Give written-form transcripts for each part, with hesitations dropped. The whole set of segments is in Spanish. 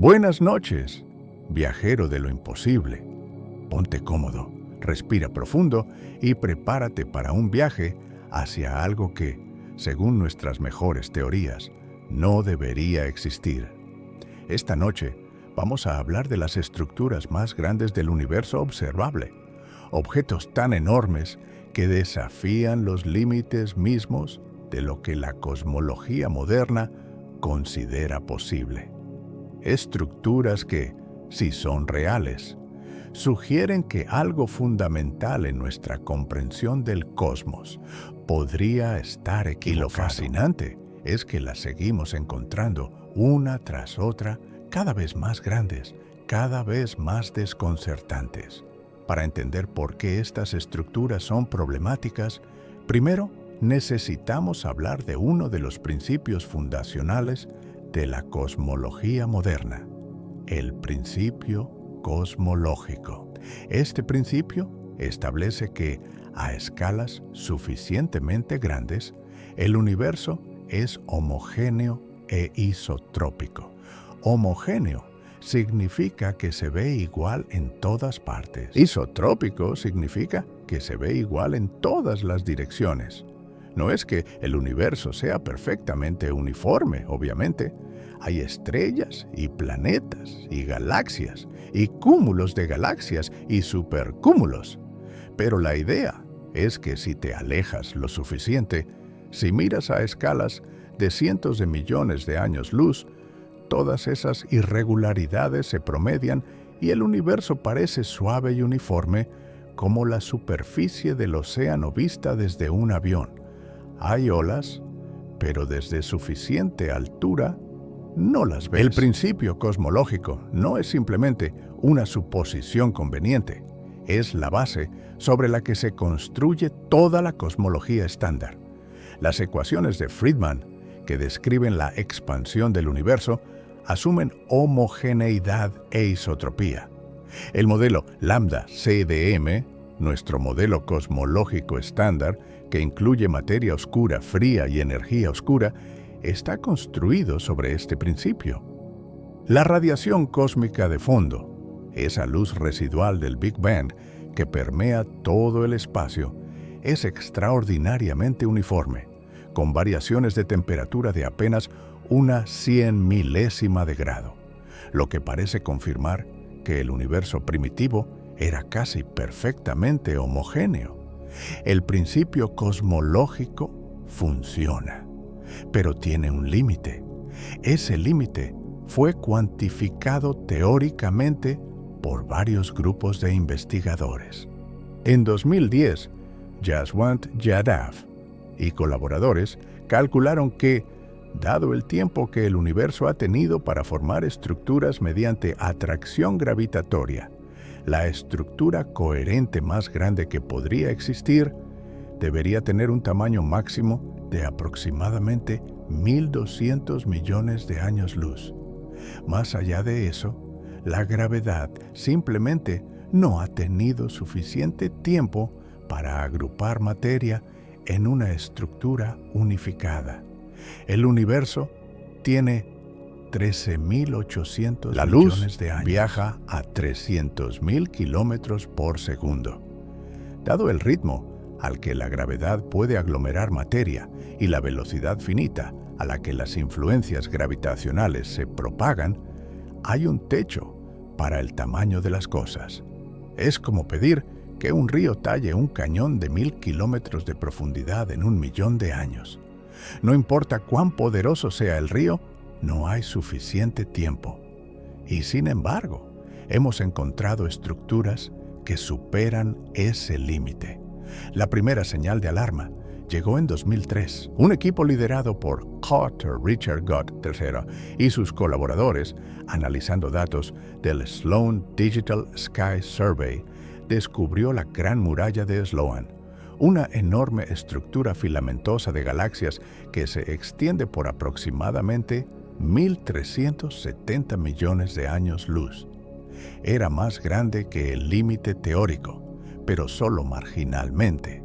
Buenas noches, viajero de lo imposible. Ponte cómodo, respira profundo y prepárate para un viaje hacia algo que, según nuestras mejores teorías, no debería existir. Esta noche vamos a hablar de las estructuras más grandes del universo observable, objetos tan enormes que desafían los límites mismos de lo que la cosmología moderna considera posible. Estructuras que, si son reales, sugieren que algo fundamental en nuestra comprensión del cosmos podría estar equivocado. Y lo fascinante es que las seguimos encontrando una tras otra, cada vez más grandes, cada vez más desconcertantes. Para entender por qué estas estructuras son problemáticas, primero necesitamos hablar de uno de los principios fundacionales de la cosmología moderna, el principio cosmológico. Este principio establece que, a escalas suficientemente grandes, el universo es homogéneo e isotrópico. Homogéneo significa que se ve igual en todas partes. Isotrópico significa que se ve igual en todas las direcciones. No es que el universo sea perfectamente uniforme, obviamente. Hay estrellas y planetas y galaxias y cúmulos de galaxias y supercúmulos. Pero la idea es que si te alejas lo suficiente, si miras a escalas de cientos de millones de años luz, todas esas irregularidades se promedian y el universo parece suave y uniforme como la superficie del océano vista desde un avión. Hay olas, pero desde suficiente altura no las ves. El principio cosmológico no es simplemente una suposición conveniente, es la base sobre la que se construye toda la cosmología estándar. Las ecuaciones de Friedman, que describen la expansión del universo, asumen homogeneidad e isotropía. El modelo lambda-CDM, nuestro modelo cosmológico estándar, que incluye materia oscura, fría y energía oscura, está construido sobre este principio. La radiación cósmica de fondo, esa luz residual del Big Bang que permea todo el espacio, es extraordinariamente uniforme, con variaciones de temperatura de apenas una 100.000ª de grado, lo que parece confirmar que el universo primitivo era casi perfectamente homogéneo. El principio cosmológico funciona, pero tiene un límite. Ese límite fue cuantificado teóricamente por varios grupos de investigadores. En 2010, Jaswant Yadav y colaboradores calcularon que, dado el tiempo que el universo ha tenido para formar estructuras mediante atracción gravitatoria, la estructura coherente más grande que podría existir debería tener un tamaño máximo de aproximadamente 1.200 millones de años luz. Más allá de eso, la gravedad simplemente no ha tenido suficiente tiempo para agrupar materia en una estructura unificada. El universo tiene 13.800 millones de años. La luz viaja a 300.000 kilómetros por segundo. Dado el ritmo al que la gravedad puede aglomerar materia y la velocidad finita a la que las influencias gravitacionales se propagan, hay un techo para el tamaño de las cosas. Es como pedir que un río talle un cañón de 1.000 kilómetros de profundidad en 1.000.000 de años. No importa cuán poderoso sea el río, no hay suficiente tiempo. Y sin embargo, hemos encontrado estructuras que superan ese límite. La primera señal de alarma llegó en 2003. Un equipo liderado por Carter Richard Gott III y sus colaboradores, analizando datos del Sloan Digital Sky Survey, descubrió la Gran Muralla de Sloan, una enorme estructura filamentosa de galaxias que se extiende por aproximadamente 1.370 millones de años luz. Era más grande que el límite teórico, pero solo marginalmente,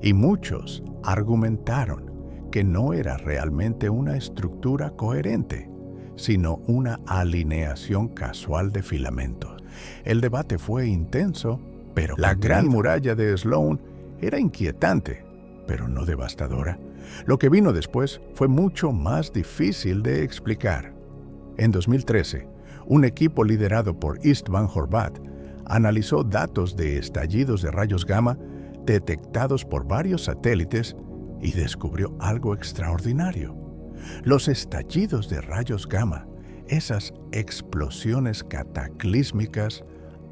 y muchos argumentaron que no era realmente una estructura coherente, sino una alineación casual de filamentos. El debate fue intenso, pero la gran muralla de Sloan era inquietante, pero no devastadora. Lo que vino después fue mucho más difícil de explicar. En 2013, un equipo liderado por Istvan Horváth analizó datos de estallidos de rayos gamma detectados por varios satélites y descubrió algo extraordinario. Los estallidos de rayos gamma, esas explosiones cataclísmicas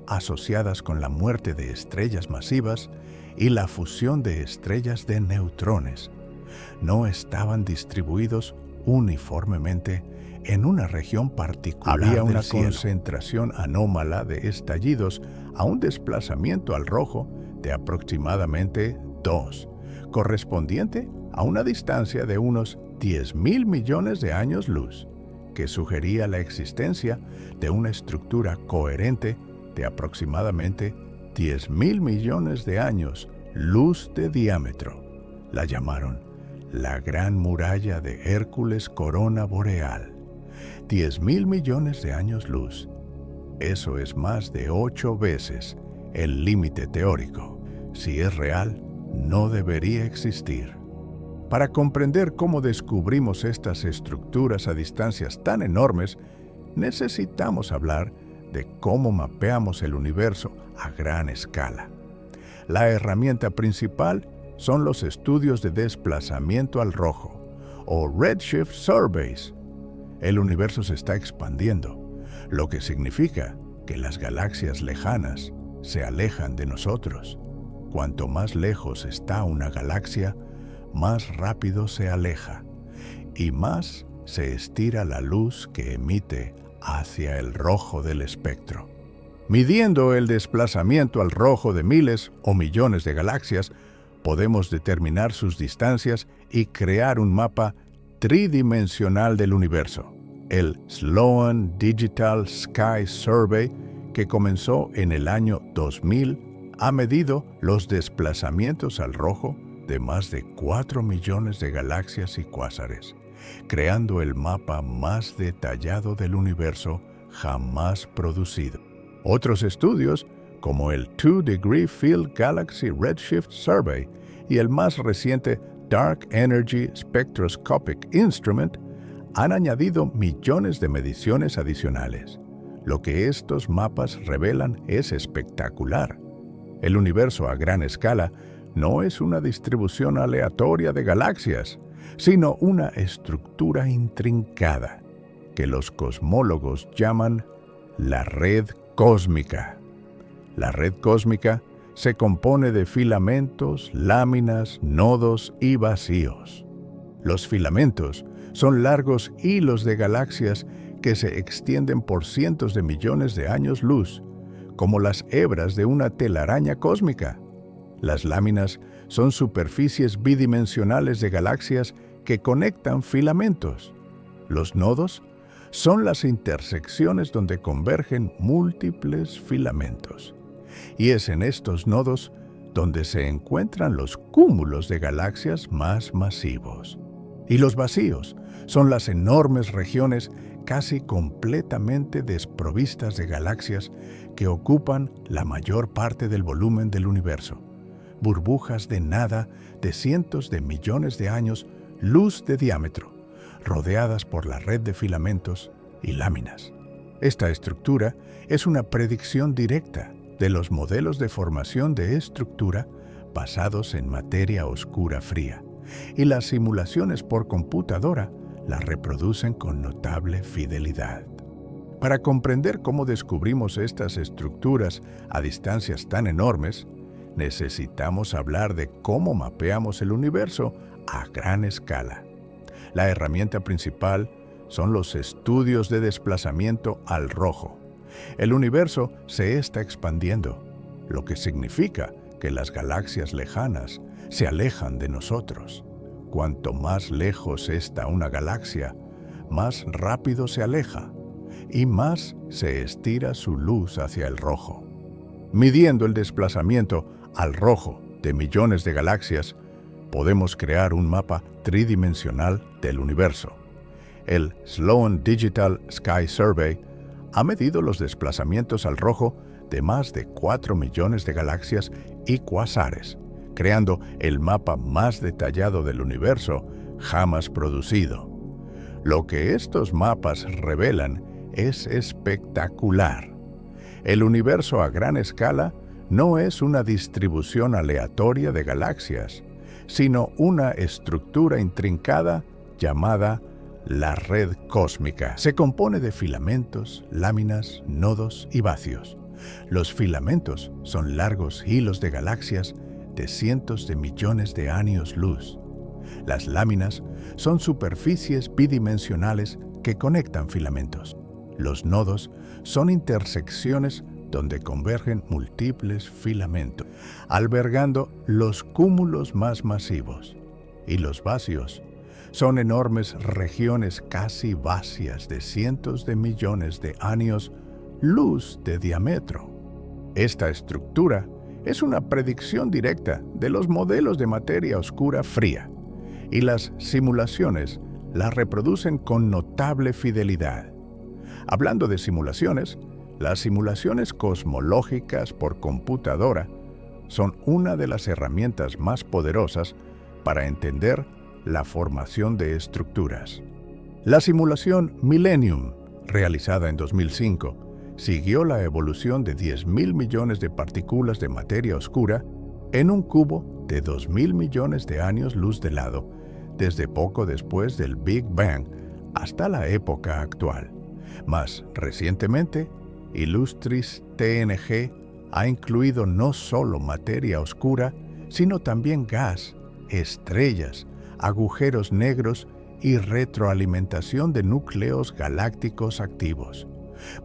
asociadas con la muerte de estrellas masivas y la fusión de estrellas de neutrones, no estaban distribuidos uniformemente en una región particular. Había una concentración anómala de estallidos a un desplazamiento al rojo de aproximadamente 2, correspondiente a una distancia de unos 10.000 millones de años luz, que sugería la existencia de una estructura coherente de aproximadamente 10.000 millones de años luz de diámetro. La llamaron la Gran Muralla de Hércules Corona Boreal. 10.000 millones de años luz. Eso es más de 8 veces el límite teórico. Si es real, no debería existir. Para comprender cómo descubrimos estas estructuras a distancias tan enormes, necesitamos hablar de cómo mapeamos el universo a gran escala. La herramienta principal son los estudios de desplazamiento al rojo, o Redshift Surveys. El universo se está expandiendo, lo que significa que las galaxias lejanas se alejan de nosotros. Cuanto más lejos está una galaxia, más rápido se aleja y más se estira la luz que emite hacia el rojo del espectro. Midiendo el desplazamiento al rojo de miles o millones de galaxias, podemos determinar sus distancias y crear un mapa tridimensional del universo. El Sloan Digital Sky Survey, que comenzó en el año 2000, ha medido los desplazamientos al rojo de más de 4 millones de galaxias y cuásares, creando el mapa más detallado del universo jamás producido. Otros estudios, como el 2-Degree Field Galaxy Redshift Survey y el más reciente Dark Energy Spectroscopic Instrument, han añadido millones de mediciones adicionales. Lo que estos mapas revelan es espectacular. El universo a gran escala no es una distribución aleatoria de galaxias, sino una estructura intrincada que los cosmólogos llaman la red cósmica. La red cósmica se compone de filamentos, láminas, nodos y vacíos. Los filamentos son largos hilos de galaxias que se extienden por cientos de millones de años luz, como las hebras de una telaraña cósmica. Las láminas son superficies bidimensionales de galaxias que conectan filamentos. Los nodos son las intersecciones donde convergen múltiples filamentos. Y es en estos nodos donde se encuentran los cúmulos de galaxias más masivos. Y los vacíos son las enormes regiones casi completamente desprovistas de galaxias que ocupan la mayor parte del volumen del universo. Burbujas de nada de cientos de millones de años luz de diámetro, rodeadas por la red de filamentos y láminas. Esta estructura es una predicción directa de los modelos de formación de estructura basados en materia oscura fría, y las simulaciones por computadora la reproducen con notable fidelidad. Para comprender cómo descubrimos estas estructuras a distancias tan enormes, necesitamos hablar de cómo mapeamos el universo a gran escala. La herramienta principal son los estudios de desplazamiento al rojo. El universo se está expandiendo, lo que significa que las galaxias lejanas se alejan de nosotros. Cuanto más lejos está una galaxia, más rápido se aleja y más se estira su luz hacia el rojo. Midiendo el desplazamiento al rojo de millones de galaxias, podemos crear un mapa tridimensional del universo. El Sloan Digital Sky Survey ha medido los desplazamientos al rojo de más de 4 millones de galaxias y cuasares, creando el mapa más detallado del universo jamás producido. Lo que estos mapas revelan es espectacular. El universo a gran escala no es una distribución aleatoria de galaxias, sino una estructura intrincada llamada la red cósmica. Se compone de filamentos, láminas, nodos y vacíos. Los filamentos son largos hilos de galaxias de cientos de millones de años luz. Las láminas son superficies bidimensionales que conectan filamentos. Los nodos son intersecciones donde convergen múltiples filamentos, albergando los cúmulos más masivos. Y los vacíos son enormes regiones casi vacías de cientos de millones de años luz de diámetro. Esta estructura es una predicción directa de los modelos de materia oscura fría, y las simulaciones la reproducen con notable fidelidad. Hablando de simulaciones, las simulaciones cosmológicas por computadora son una de las herramientas más poderosas para entender la formación de estructuras. La simulación Millennium, realizada en 2005, siguió la evolución de 10.000 millones de partículas de materia oscura en un cubo de 2.000 millones de años luz de lado, desde poco después del Big Bang hasta la época actual. Más recientemente, Illustris TNG ha incluido no solo materia oscura, sino también gas, estrellas, agujeros negros y retroalimentación de núcleos galácticos activos,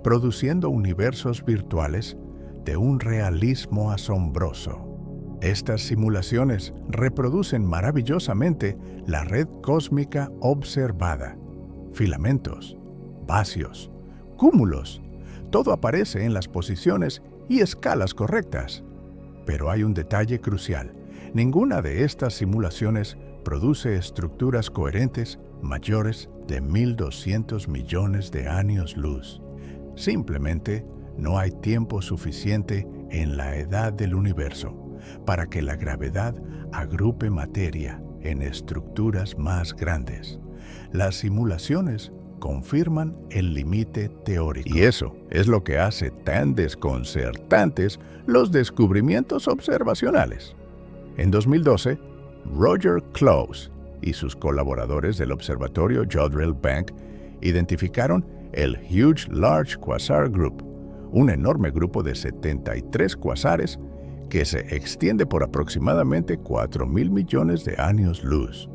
produciendo universos virtuales de un realismo asombroso. Estas simulaciones reproducen maravillosamente la red cósmica observada. Filamentos, vacíos, cúmulos, todo aparece en las posiciones y escalas correctas. Pero hay un detalle crucial: ninguna de estas simulaciones produce estructuras coherentes mayores de 1.200 millones de años luz. Simplemente no hay tiempo suficiente en la edad del universo para que la gravedad agrupe materia en estructuras más grandes. Las simulaciones confirman el límite teórico. Y eso es lo que hace tan desconcertantes los descubrimientos observacionales. En 2012, Roger Close y sus colaboradores del observatorio Jodrell Bank identificaron el Huge Large Quasar Group, un enorme grupo de 73 cuasares que se extiende por aproximadamente 4.000 millones de años luz.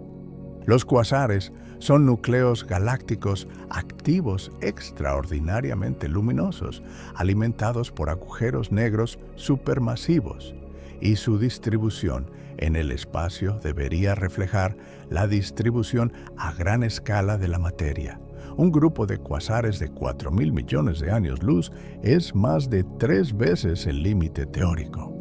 Los cuasares son núcleos galácticos activos extraordinariamente luminosos, alimentados por agujeros negros supermasivos, y su distribución en el espacio debería reflejar la distribución a gran escala de la materia. Un grupo de cuasares de 4.000 millones de años luz es más de 3 veces el límite teórico.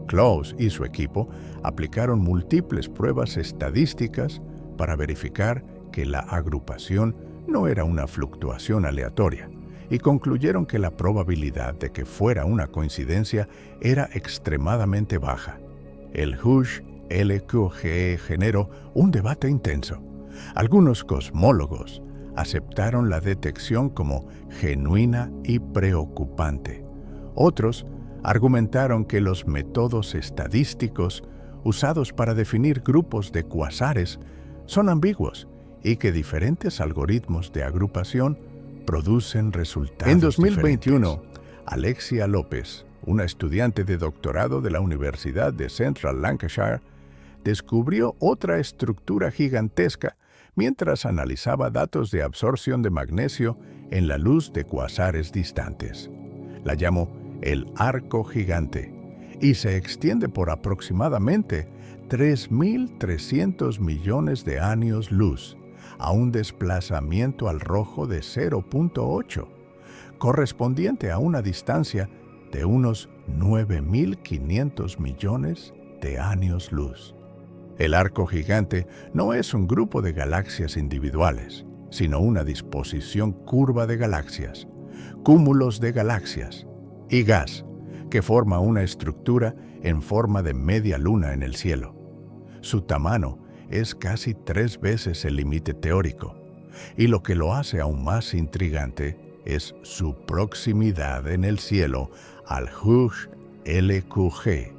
Close y su equipo aplicaron múltiples pruebas estadísticas para verificar que la agrupación no era una fluctuación aleatoria, y concluyeron que la probabilidad de que fuera una coincidencia era extremadamente baja. El Huge LQGE generó un debate intenso. Algunos cosmólogos aceptaron la detección como genuina y preocupante. Otros argumentaron que los métodos estadísticos usados para definir grupos de cuasares son ambiguos y que diferentes algoritmos de agrupación producen resultados En 2021, diferentes. Alexia López, una estudiante de doctorado de la Universidad de Central Lancashire, descubrió otra estructura gigantesca mientras analizaba datos de absorción de magnesio en la luz de cuasares distantes. La llamó el arco gigante y se extiende por aproximadamente 3.300 millones de años luz, a un desplazamiento al rojo de 0.8, correspondiente a una distancia de unos 9.500 millones de años luz. El arco gigante no es un grupo de galaxias individuales, sino una disposición curva de galaxias, cúmulos de galaxias y gas que forma una estructura en forma de media luna en el cielo. Su tamaño es casi 3 veces el límite teórico, y lo que lo hace aún más intrigante es su proximidad en el cielo al Hugh LQG,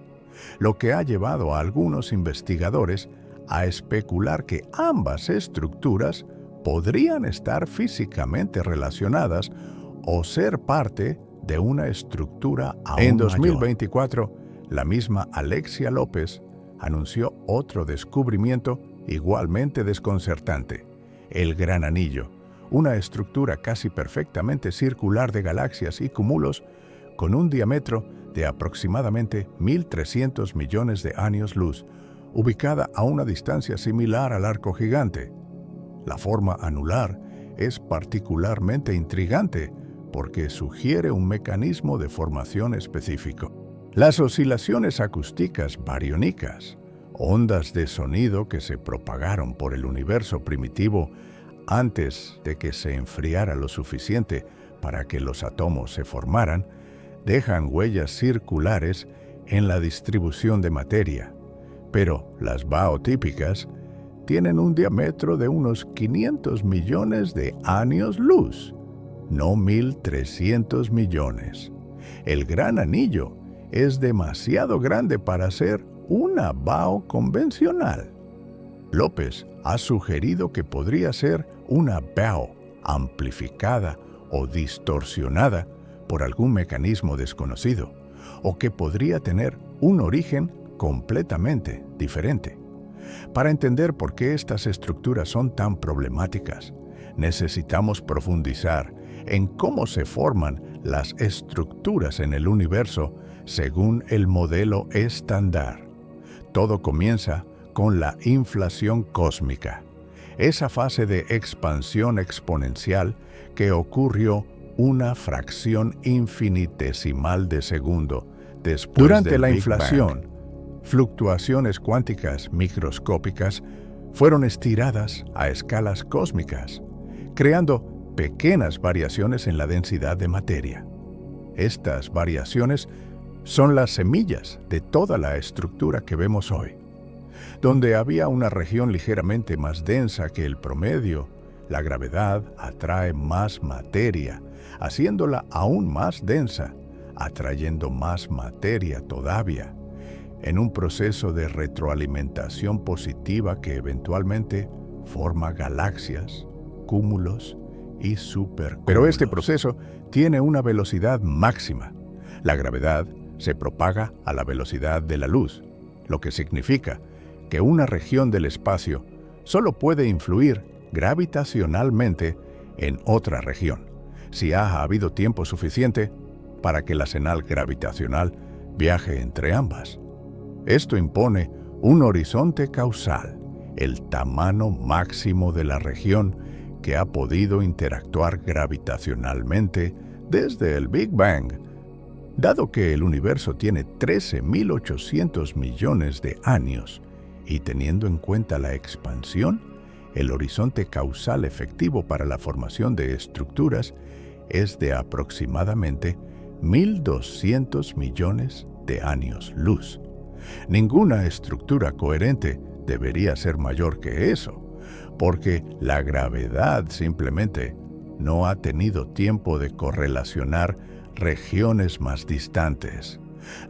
lo que ha llevado a algunos investigadores a especular que ambas estructuras podrían estar físicamente relacionadas o ser parte de una estructura aún mayor. En 2024, la misma Alexia López anunció otro descubrimiento igualmente desconcertante: el Gran Anillo, una estructura casi perfectamente circular de galaxias y cúmulos con un diámetro de aproximadamente 1.300 millones de años luz, ubicada a una distancia similar al arco gigante. La forma anular es particularmente intrigante porque sugiere un mecanismo de formación específico. Las oscilaciones acústicas bariónicas, ondas de sonido que se propagaron por el universo primitivo antes de que se enfriara lo suficiente para que los átomos se formaran, dejan huellas circulares en la distribución de materia. Pero las baotípicas tienen un diámetro de unos 500 millones de años luz, no 1.300 millones. El Gran Anillo es demasiado grande para ser una bao convencional. López ha sugerido que podría ser una bao amplificada o distorsionada por algún mecanismo desconocido, o que podría tener un origen completamente diferente. Para entender por qué estas estructuras son tan problemáticas, necesitamos profundizar en cómo se forman las estructuras en el universo según el modelo estándar. Todo comienza con la inflación cósmica, esa fase de expansión exponencial que ocurrió una fracción infinitesimal de segundo después durante del la Big inflación. Bang. Fluctuaciones cuánticas microscópicas fueron estiradas a escalas cósmicas, creando pequeñas variaciones en la densidad de materia. Estas variaciones son las semillas de toda la estructura que vemos hoy. Donde había una región ligeramente más densa que el promedio, la gravedad atrae más materia, haciéndola aún más densa, atrayendo más materia todavía, en un proceso de retroalimentación positiva que eventualmente forma galaxias, cúmulos y supercúmulos. Pero este proceso tiene una velocidad máxima. La gravedad se propaga a la velocidad de la luz, lo que significa que una región del espacio solo puede influir gravitacionalmente en otra región, si ha habido tiempo suficiente para que la señal gravitacional viaje entre ambas. Esto impone un horizonte causal, el tamaño máximo de la región que ha podido interactuar gravitacionalmente desde el Big Bang. Dado que el universo tiene 13.800 millones de años, y teniendo en cuenta la expansión, el horizonte causal efectivo para la formación de estructuras es de aproximadamente 1.200 millones de años luz. Ninguna estructura coherente debería ser mayor que eso, porque la gravedad simplemente no ha tenido tiempo de correlacionar regiones más distantes.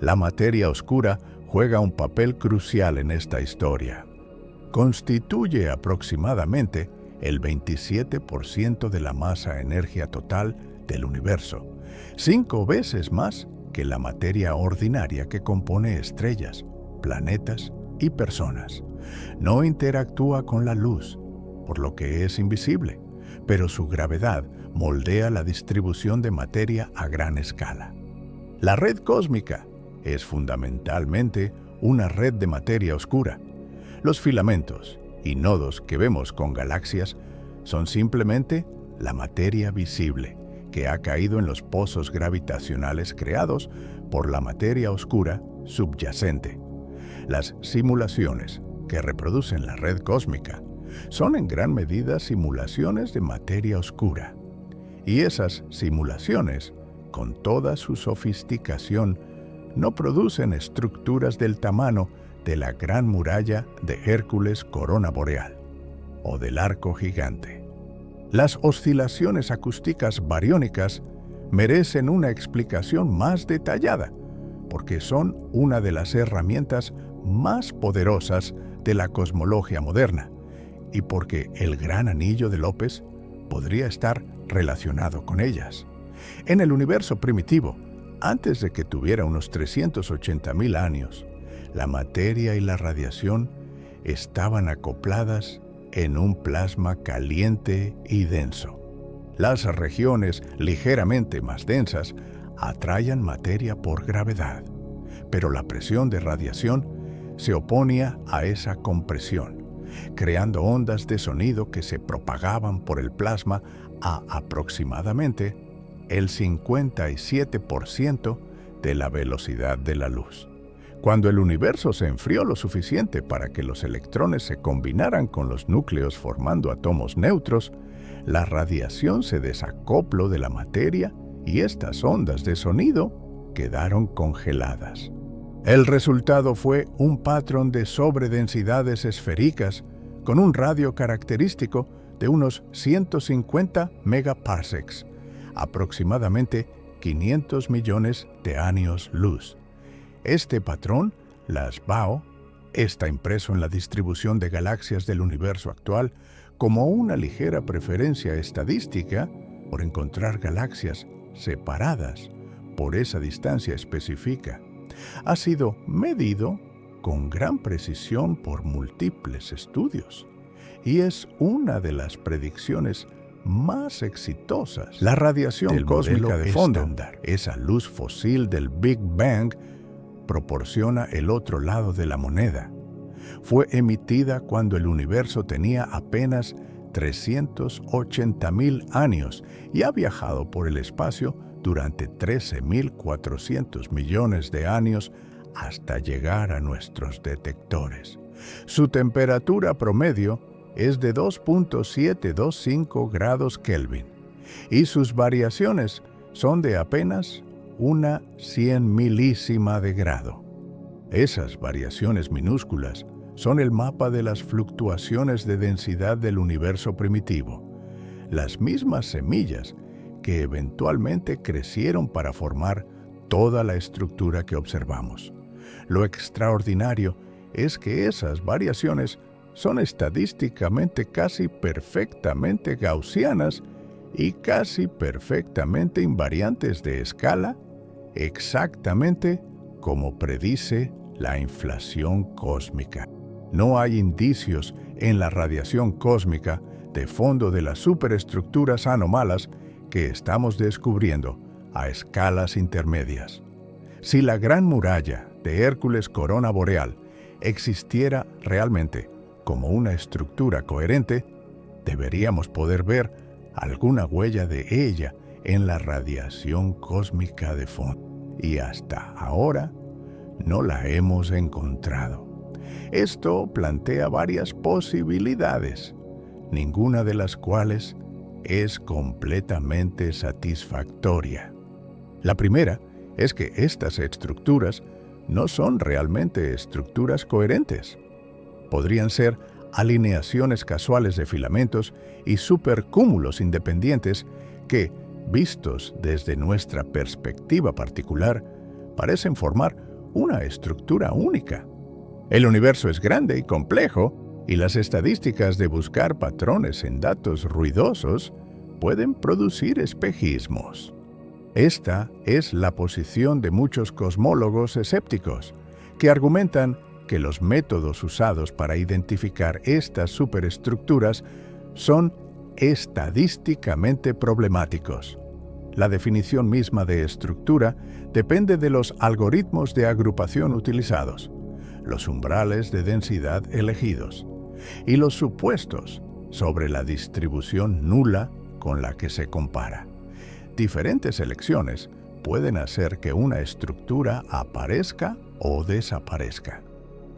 La materia oscura juega un papel crucial en esta historia. Constituye aproximadamente el 27% de la masa-energía total del universo, 5 veces más que la materia ordinaria que compone estrellas, planetas y personas. No interactúa con la luz, por lo que es invisible, pero su gravedad moldea la distribución de materia a gran escala. La red cósmica es fundamentalmente una red de materia oscura. Los filamentos y nodos que vemos con galaxias son simplemente la materia visible que ha caído en los pozos gravitacionales creados por la materia oscura subyacente. Las simulaciones que reproducen la red cósmica Son en gran medida simulaciones de materia oscura. Y esas simulaciones, con toda su sofisticación, no producen estructuras del tamaño de la Gran Muralla de Hércules Corona Boreal o del Arco Gigante. Las oscilaciones acústicas bariónicas merecen una explicación más detallada, porque son una de las herramientas más poderosas de la cosmología moderna, y porque el Gran Anillo de López podría estar relacionado con ellas. En el universo primitivo, antes de que tuviera unos 380.000 años, la materia y la radiación estaban acopladas en un plasma caliente y denso. Las regiones ligeramente más densas atraían materia por gravedad, pero la presión de radiación se oponía a esa compresión, creando ondas de sonido que se propagaban por el plasma a aproximadamente el 57% de la velocidad de la luz. Cuando el universo se enfrió lo suficiente para que los electrones se combinaran con los núcleos formando átomos neutros, la radiación se desacopló de la materia y estas ondas de sonido quedaron congeladas. El resultado fue un patrón de sobredensidades esféricas con un radio característico de unos 150 megaparsecs, aproximadamente 500 millones de años luz. Este patrón, las BAO, está impreso en la distribución de galaxias del universo actual como una ligera preferencia estadística por encontrar galaxias separadas por esa distancia específica. Ha sido medido con gran precisión por múltiples estudios y es una de las predicciones más exitosas. La radiación cósmica de fondo, esa luz fósil del Big Bang, proporciona el otro lado de la moneda. Fue emitida cuando el universo tenía apenas 380.000 años y ha viajado por el espacio durante 13.400 millones de años hasta llegar a nuestros detectores. Su temperatura promedio es de 2.725 grados Kelvin y sus variaciones son de apenas una 100 milésima de grado. Esas variaciones minúsculas son el mapa de las fluctuaciones de densidad del universo primitivo, las mismas semillas que eventualmente crecieron para formar toda la estructura que observamos. Lo extraordinario es que esas variaciones son estadísticamente casi perfectamente gaussianas y casi perfectamente invariantes de escala, exactamente como predice la inflación cósmica. No hay indicios en la radiación cósmica de fondo de las superestructuras anómalas que estamos descubriendo a escalas intermedias. Si la Gran Muralla de Hércules Corona Boreal existiera realmente como una estructura coherente, deberíamos poder ver alguna huella de ella en la radiación cósmica de fondo. Y hasta ahora no la hemos encontrado. Esto plantea varias posibilidades, ninguna de las cuales es completamente satisfactoria. La primera es que estas estructuras no son realmente estructuras coherentes. Podrían ser alineaciones casuales de filamentos y supercúmulos independientes que, vistos desde nuestra perspectiva particular, parecen formar una estructura única. El universo es grande y complejo, y las estadísticas de buscar patrones en datos ruidosos pueden producir espejismos. Esta es la posición de muchos cosmólogos escépticos, que argumentan que los métodos usados para identificar estas superestructuras son estadísticamente problemáticos. La definición misma de estructura depende de los algoritmos de agrupación utilizados, los umbrales de densidad elegidos y los supuestos sobre la distribución nula con la que se compara. Diferentes elecciones pueden hacer que una estructura aparezca o desaparezca.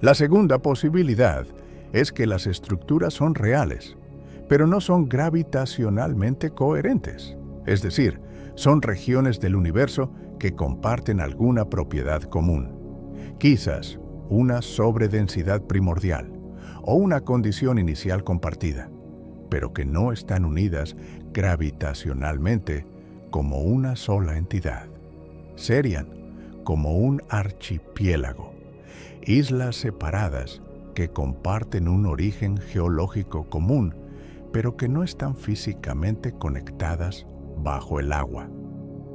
La segunda posibilidad es que las estructuras son reales, pero no son gravitacionalmente coherentes. Es decir, son regiones del universo que comparten alguna propiedad común. Quizás una sobredensidad primordial o una condición inicial compartida, pero que no están unidas gravitacionalmente como una sola entidad. Serían como un archipiélago, islas separadas que comparten un origen geológico común, pero que no están físicamente conectadas bajo el agua.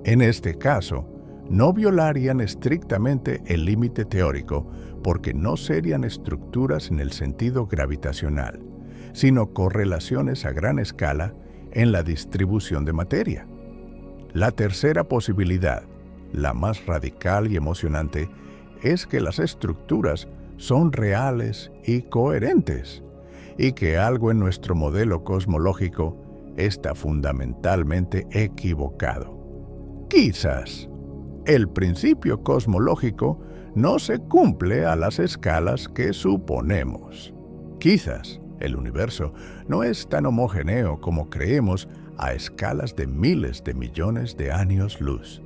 En este caso, no violarían estrictamente el límite teórico porque no serían estructuras en el sentido gravitacional, sino correlaciones a gran escala en la distribución de materia. La tercera posibilidad, la más radical y emocionante, es que las estructuras son reales y coherentes, y que algo en nuestro modelo cosmológico está fundamentalmente equivocado. Quizás el principio cosmológico no se cumple a las escalas que suponemos. Quizás el universo no es tan homogéneo como creemos a escalas de miles de millones de años luz.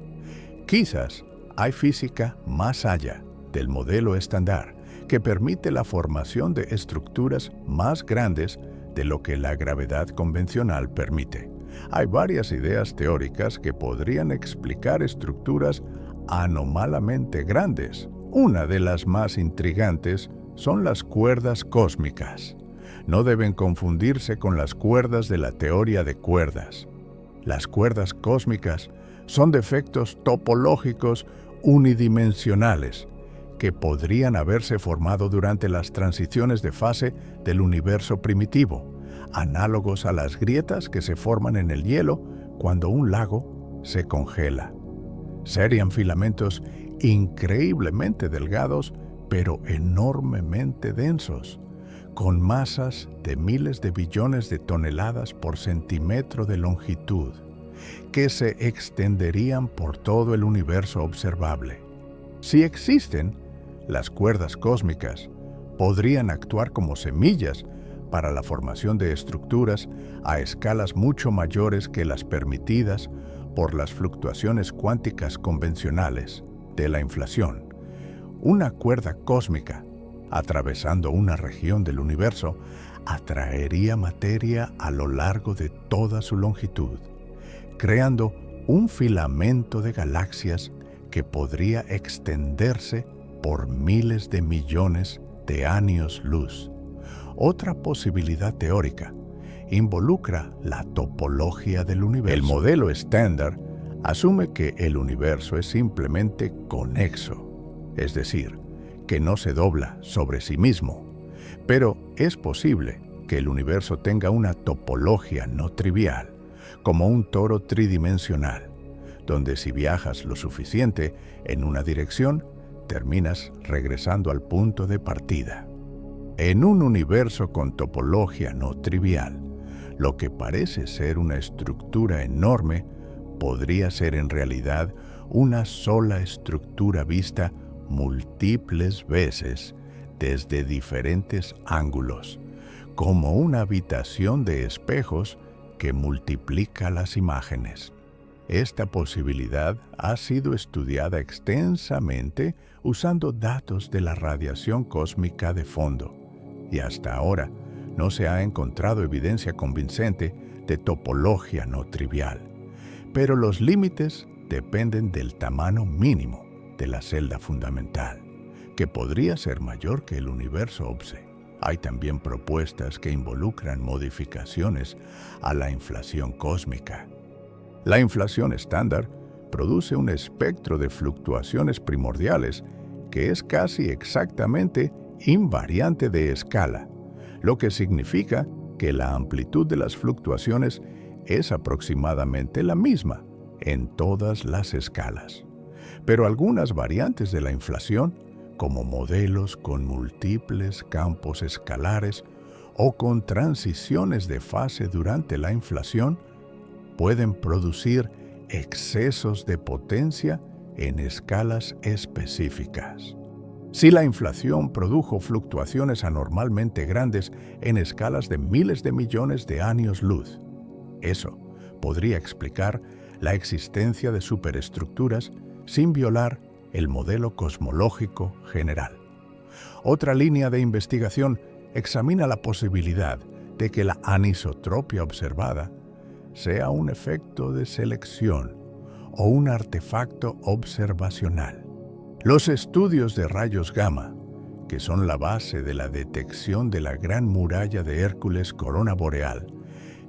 Quizás hay física más allá del modelo estándar que permite la formación de estructuras más grandes de lo que la gravedad convencional permite. Hay varias ideas teóricas que podrían explicar estructuras anómalamente grandes. Una de las más intrigantes son las cuerdas cósmicas. No deben confundirse con las cuerdas de la teoría de cuerdas. Las cuerdas cósmicas son defectos topológicos unidimensionales que podrían haberse formado durante las transiciones de fase del universo primitivo, análogos a las grietas que se forman en el hielo cuando un lago se congela. Serían filamentos increíblemente delgados, pero enormemente densos, con masas de miles de billones de toneladas por centímetro de longitud, que se extenderían por todo el universo observable. Si existen, las cuerdas cósmicas podrían actuar como semillas para la formación de estructuras a escalas mucho mayores que las permitidas por las fluctuaciones cuánticas convencionales de la inflación. Una cuerda cósmica, atravesando una región del universo, atraería materia a lo largo de toda su longitud, creando un filamento de galaxias que podría extenderse por miles de millones de años luz. Otra posibilidad teórica involucra la topología del universo. El modelo estándar asume que el universo es simplemente conexo, es decir, que no se dobla sobre sí mismo. Pero es posible que el universo tenga una topología no trivial, como un toro tridimensional, donde si viajas lo suficiente en una dirección, terminas regresando al punto de partida. En un universo con topología no trivial, lo que parece ser una estructura enorme podría ser en realidad una sola estructura vista múltiples veces desde diferentes ángulos, como una habitación de espejos que multiplica las imágenes. Esta posibilidad ha sido estudiada extensamente usando datos de la radiación cósmica de fondo, y hasta ahora no se ha encontrado evidencia convincente de topología no trivial. Pero los límites dependen del tamaño mínimo de la celda fundamental, que podría ser mayor que el universo OBSE. Hay también propuestas que involucran modificaciones a la inflación cósmica. La inflación estándar produce un espectro de fluctuaciones primordiales que es casi exactamente invariante de escala, lo que significa que la amplitud de las fluctuaciones es aproximadamente la misma en todas las escalas. Pero algunas variantes de la inflación, como modelos con múltiples campos escalares o con transiciones de fase durante la inflación, pueden producir excesos de potencia en escalas específicas. Si la inflación produjo fluctuaciones anormalmente grandes en escalas de miles de millones de años luz, eso podría explicar la existencia de superestructuras sin violar el modelo cosmológico general. Otra línea de investigación examina la posibilidad de que la anisotropia observada sea un efecto de selección o un artefacto observacional. Los estudios de rayos gamma, que son la base de la detección de la Gran Muralla de Hércules corona boreal,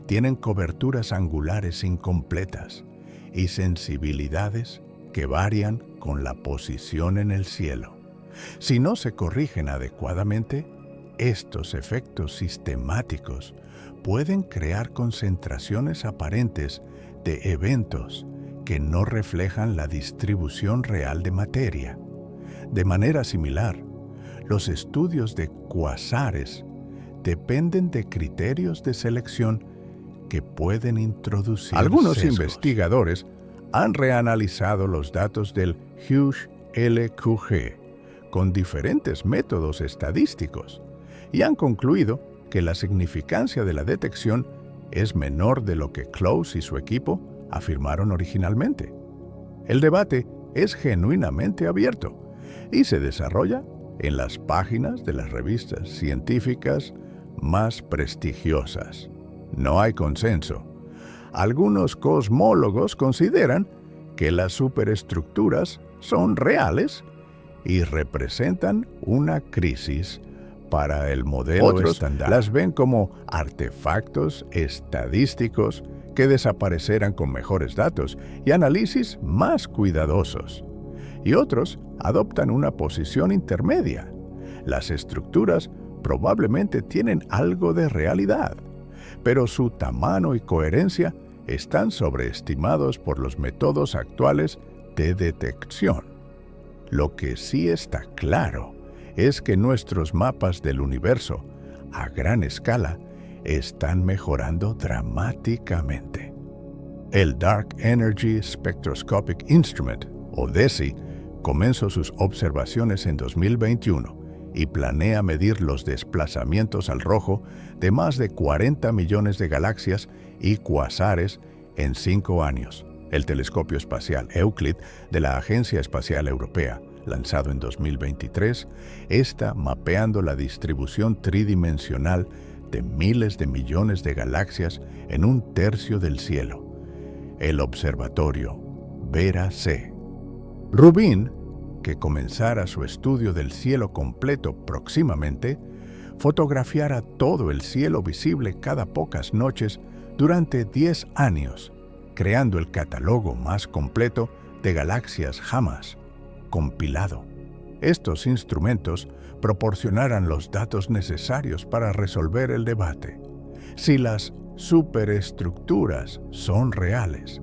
tienen coberturas angulares incompletas y sensibilidades que varían con la posición en el cielo. Si no se corrigen adecuadamente, estos efectos sistemáticos pueden crear concentraciones aparentes de eventos que no reflejan la distribución real de materia. De manera similar, los estudios de cuasares dependen de criterios de selección que pueden introducir Algunos sesgos. Investigadores han reanalizado los datos del Hughes LQG con diferentes métodos estadísticos y han concluido que la significancia de la detección es menor de lo que Close y su equipo afirmaron originalmente. El debate es genuinamente abierto y se desarrolla en las páginas de las revistas científicas más prestigiosas. No hay consenso. Algunos cosmólogos consideran que las superestructuras son reales y representan una crisis para el modelo estándar. Las ven como artefactos estadísticos que desaparecerán con mejores datos y análisis más cuidadosos. Y otros adoptan una posición intermedia. Las estructuras probablemente tienen algo de realidad, pero su tamaño y coherencia están sobreestimados por los métodos actuales de detección. Lo que sí está claro es que nuestros mapas del universo a gran escala están mejorando dramáticamente. El Dark Energy Spectroscopic Instrument, o DESI, comenzó sus observaciones en 2021 y planea medir los desplazamientos al rojo de más de 40 millones de galaxias y cuasares en 5 años. El telescopio espacial Euclid de la Agencia Espacial Europea, lanzado en 2023, está mapeando la distribución tridimensional de miles de millones de galaxias en un tercio del cielo. El observatorio Vera C. Rubin, que comenzará su estudio del cielo completo próximamente, fotografiará todo el cielo visible cada pocas noches durante 10 años, creando el catálogo más completo de galaxias jamás compilado. Estos instrumentos proporcionarán los datos necesarios para resolver el debate. Si las superestructuras son reales,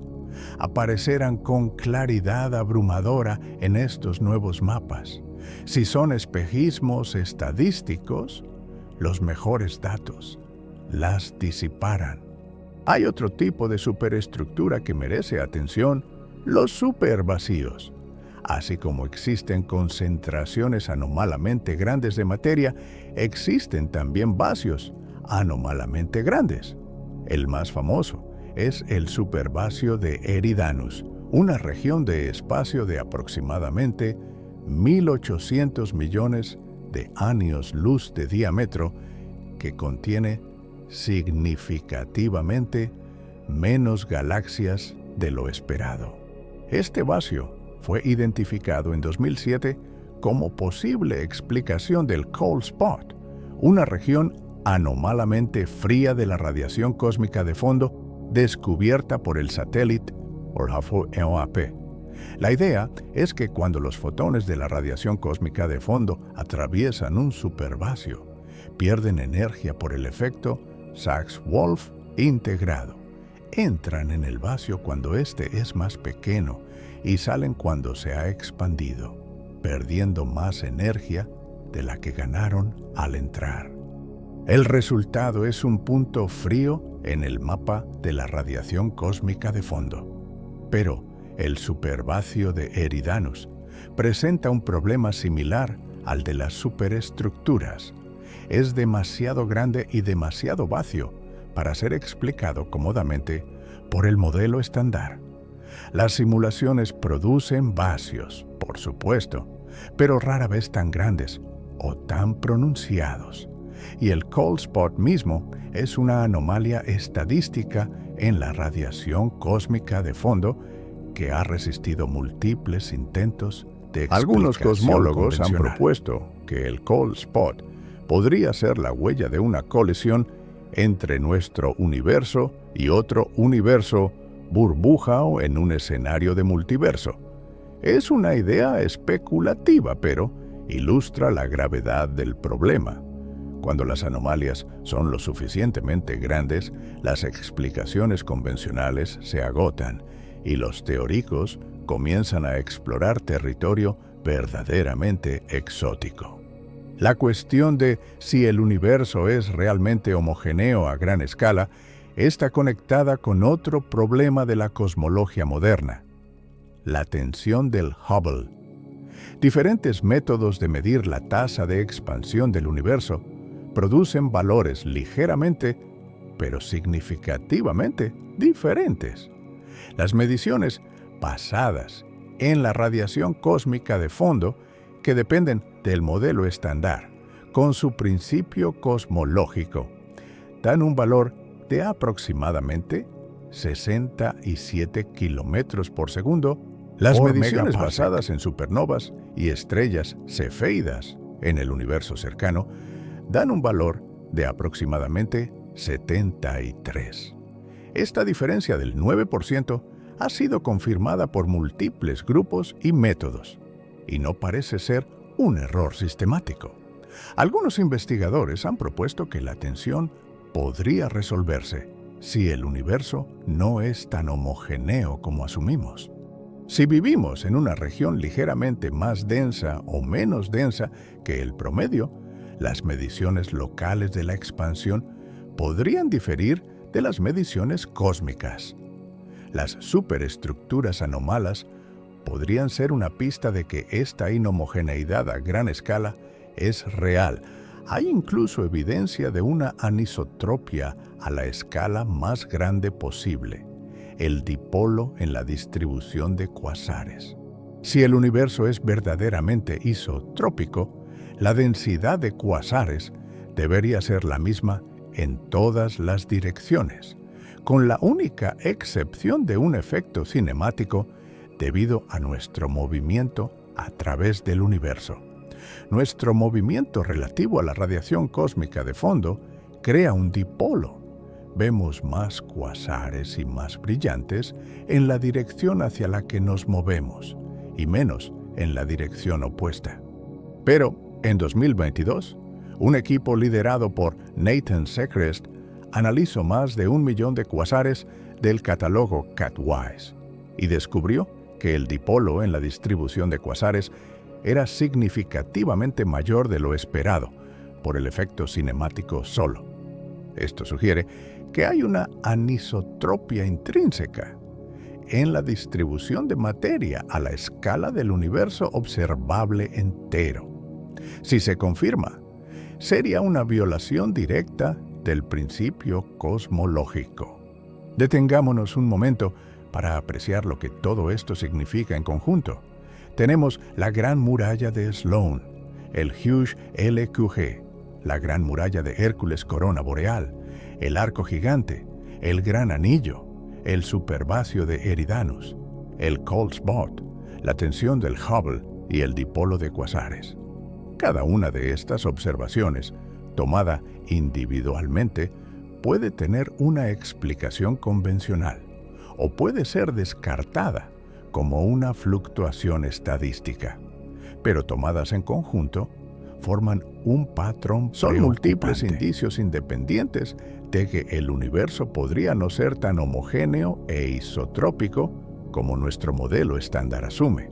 aparecerán con claridad abrumadora en estos nuevos mapas. Si son espejismos estadísticos, los mejores datos las disiparán. Hay otro tipo de superestructura que merece atención: los supervacíos. Así como existen concentraciones anómalamente grandes de materia, existen también vacíos anómalamente grandes. El más famoso es el supervacío de Eridanus, una región de espacio de aproximadamente 1.800 millones de años luz de diámetro que contiene significativamente menos galaxias de lo esperado. Este vacío fue identificado en 2007 como posible explicación del Cold Spot, una región anómalamente fría de la radiación cósmica de fondo descubierta por el satélite OAP. La idea es que cuando los fotones de la radiación cósmica de fondo atraviesan un supervacío, pierden energía por el efecto Sachs-Wolf integrado. Entran en el vacío cuando éste es más pequeño y salen cuando se ha expandido, perdiendo más energía de la que ganaron al entrar. El resultado es un punto frío en el mapa de la radiación cósmica de fondo. Pero el supervacío de Eridanus presenta un problema similar al de las superestructuras. Es demasiado grande y demasiado vacío para ser explicado cómodamente por el modelo estándar. Las simulaciones producen vacíos, por supuesto, pero rara vez tan grandes o tan pronunciados. Y el cold spot mismo es una anomalía estadística en la radiación cósmica de fondo que ha resistido múltiples intentos de explicación. Algunos cosmólogos han propuesto que el cold spot podría ser la huella de una colisión entre nuestro universo y otro universo burbuja o en un escenario de multiverso. Es una idea especulativa, pero ilustra la gravedad del problema. Cuando las anomalías son lo suficientemente grandes, las explicaciones convencionales se agotan y los teóricos comienzan a explorar territorio verdaderamente exótico. La cuestión de si el universo es realmente homogéneo a gran escala está conectada con otro problema de la cosmología moderna: la tensión del Hubble. Diferentes métodos de medir la tasa de expansión del universo producen valores ligeramente, pero significativamente diferentes. Las mediciones basadas en la radiación cósmica de fondo, que dependen del modelo estándar, con su principio cosmológico, dan un valor de aproximadamente 67 kilómetros por segundo. Las mediciones basadas en supernovas y estrellas cefeidas en el universo cercano dan un valor de aproximadamente 73. Esta diferencia del 9% ha sido confirmada por múltiples grupos y métodos, y no parece ser un error sistemático. Algunos investigadores han propuesto que la tensión podría resolverse si el universo no es tan homogéneo como asumimos. Si vivimos en una región ligeramente más densa o menos densa que el promedio, las mediciones locales de la expansión podrían diferir de las mediciones cósmicas. Las superestructuras anómalas podrían ser una pista de que esta inhomogeneidad a gran escala es real. Hay incluso evidencia de una anisotropia a la escala más grande posible, el dipolo en la distribución de cuasares. Si el universo es verdaderamente isotrópico, la densidad de cuasares debería ser la misma en todas las direcciones, con la única excepción de un efecto cinemático debido a nuestro movimiento a través del universo. Nuestro movimiento relativo a la radiación cósmica de fondo crea un dipolo. Vemos más cuasares y más brillantes en la dirección hacia la que nos movemos y menos en la dirección opuesta. Pero en 2022, un equipo liderado por Nathan Sechrest analizó más de 1 millón de cuasares del catálogo CatWise y descubrió que el dipolo en la distribución de cuasares era significativamente mayor de lo esperado por el efecto cinemático solo. Esto sugiere que hay una anisotropia intrínseca en la distribución de materia a la escala del universo observable entero. Si se confirma, sería una violación directa del principio cosmológico. Detengámonos un momento para apreciar lo que todo esto significa en conjunto. Tenemos la Gran Muralla de Sloan, el Huge LQG, la Gran Muralla de Hércules Corona Boreal, el Arco Gigante, el Gran Anillo, el Supervacío de Eridanus, el Cold Spot, la tensión del Hubble y el dipolo de cuasares. Cada una de estas observaciones, tomada individualmente, puede tener una explicación convencional o puede ser descartada como una fluctuación estadística, pero tomadas en conjunto, forman un patrón. Son múltiples indicios independientes de que el universo podría no ser tan homogéneo e isotrópico como nuestro modelo estándar asume.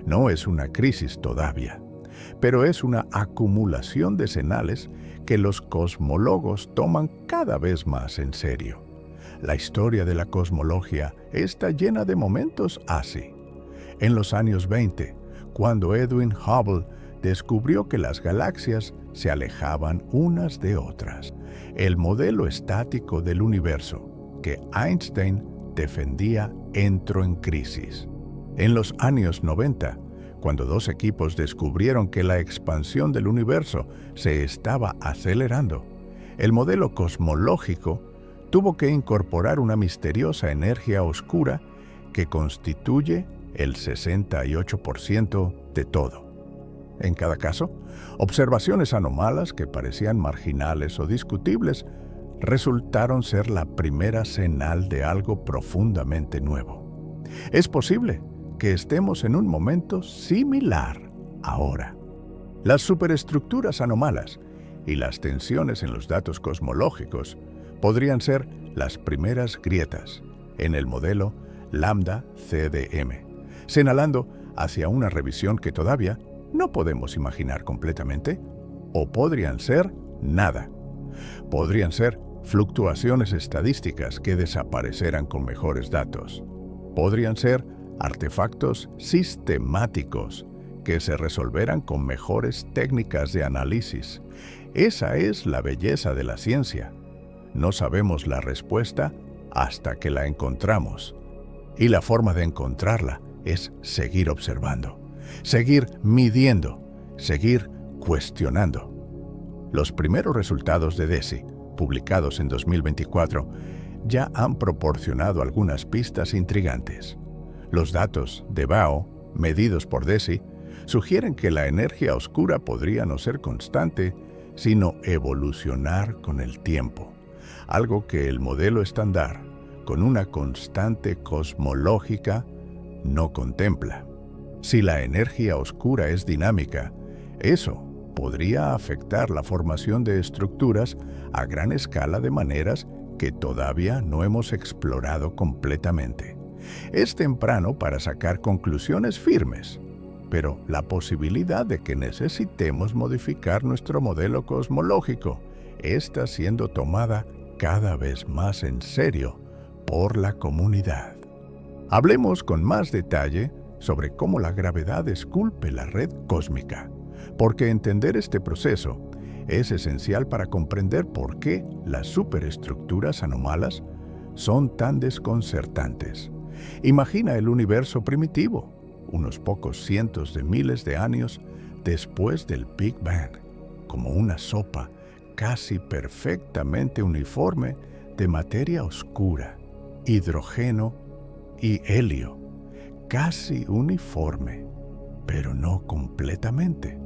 No es una crisis todavía, pero es una acumulación de señales que los cosmólogos toman cada vez más en serio. La historia de la cosmología está llena de momentos así. En los años 20, cuando Edwin Hubble descubrió que las galaxias se alejaban unas de otras. El modelo estático del universo que Einstein defendía entró en crisis. En los años 90, cuando dos equipos descubrieron que la expansión del universo se estaba acelerando, el modelo cosmológico tuvo que incorporar una misteriosa energía oscura que constituye el 68% de todo. En cada caso, observaciones anómalas que parecían marginales o discutibles resultaron ser la primera señal de algo profundamente nuevo. Es posible que estemos en un momento similar ahora. Las superestructuras anómalas y las tensiones en los datos cosmológicos podrían ser las primeras grietas en el modelo lambda CDM, señalando hacia una revisión que todavía no podemos imaginar completamente, o podrían ser nada. Podrían ser fluctuaciones estadísticas que desaparecerán con mejores datos. Podrían ser artefactos sistemáticos que se resolverán con mejores técnicas de análisis. Esa es la belleza de la ciencia. No sabemos la respuesta hasta que la encontramos. Y la forma de encontrarla es seguir observando, seguir midiendo, seguir cuestionando. Los primeros resultados de DESI, publicados en 2024, ya han proporcionado algunas pistas intrigantes. Los datos de BAO, medidos por DESI, sugieren que la energía oscura podría no ser constante, sino evolucionar con el tiempo, algo que el modelo estándar, con una constante cosmológica, no contempla. Si la energía oscura es dinámica, eso podría afectar la formación de estructuras a gran escala de maneras que todavía no hemos explorado completamente. Es temprano para sacar conclusiones firmes, pero la posibilidad de que necesitemos modificar nuestro modelo cosmológico está siendo tomada cada vez más en serio por la comunidad. Hablemos con más detalle sobre cómo la gravedad esculpe la red cósmica, porque entender este proceso es esencial para comprender por qué las superestructuras anómalas son tan desconcertantes. Imagina el universo primitivo, unos pocos cientos de miles de años después del Big Bang, como una sopa casi perfectamente uniforme de materia oscura, hidrógeno y helio, casi uniforme, pero no completamente.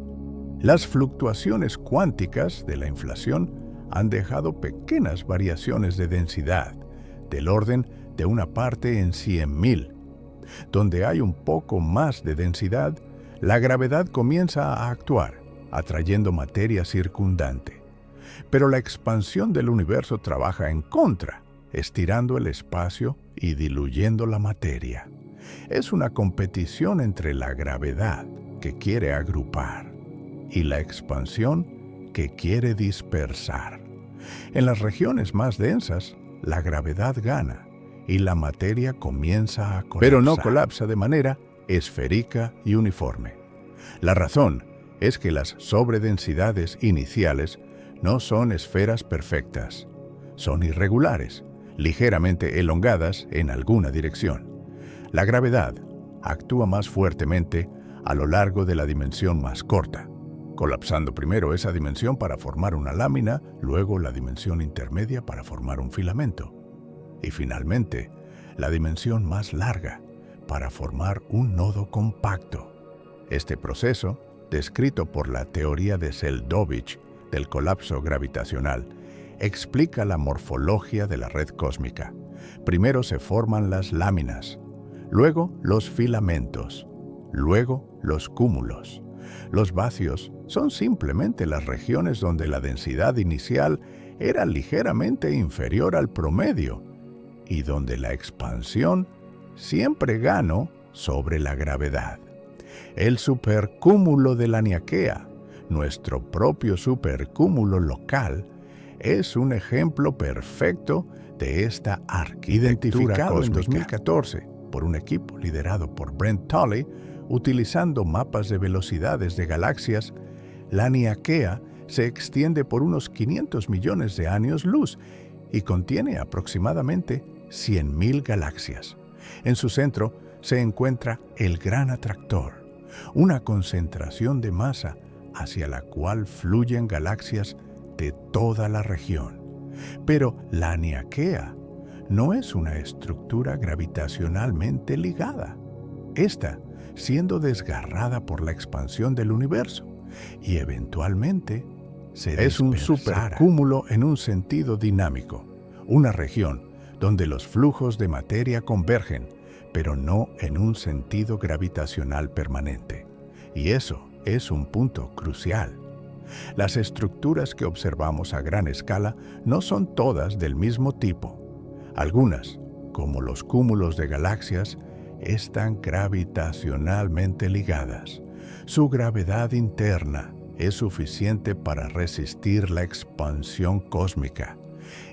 Las fluctuaciones cuánticas de la inflación han dejado pequeñas variaciones de densidad, del orden de una parte en 100.000. Donde hay un poco más de densidad, la gravedad comienza a actuar, atrayendo materia circundante. Pero la expansión del universo trabaja en contra, estirando el espacio y diluyendo la materia. Es una competición entre la gravedad, que quiere agrupar, y la expansión, que quiere dispersar. En las regiones más densas, la gravedad gana y la materia comienza a colapsar. Pero no colapsa de manera esférica y uniforme. La razón es que las sobredensidades iniciales no son esferas perfectas. Son irregulares, ligeramente elongadas en alguna dirección. La gravedad actúa más fuertemente a lo largo de la dimensión más corta, colapsando primero esa dimensión para formar una lámina, luego la dimensión intermedia para formar un filamento, y finalmente la dimensión más larga para formar un nodo compacto. Este proceso, descrito por la teoría de Seldovich del colapso gravitacional, explica la morfología de la red cósmica. Primero se forman las láminas, luego los filamentos, luego los cúmulos. Los vacíos son simplemente las regiones donde la densidad inicial era ligeramente inferior al promedio y donde la expansión siempre ganó sobre la gravedad. El supercúmulo de Laniakea, nuestro propio supercúmulo local, es un ejemplo perfecto de esta arquitectura cósmica. En 2014, por un equipo liderado por Brent Tully, Utilizando mapas de velocidades de galaxias, la Niaquea se extiende por unos 500 millones de años luz y contiene aproximadamente 100.000 galaxias. En su centro se encuentra el Gran Atractor, una concentración de masa hacia la cual fluyen galaxias de toda la región. Pero la Niaquea no es una estructura gravitacionalmente ligada. Esta siendo desgarrada por la expansión del universo y eventualmente es un supercúmulo en un sentido dinámico, una región donde los flujos de materia convergen, pero no en un sentido gravitacional permanente. Y eso es un punto crucial. Las estructuras que observamos a gran escala no son todas del mismo tipo. Algunas, como los cúmulos de galaxias, están gravitacionalmente ligadas. Su gravedad interna es suficiente para resistir la expansión cósmica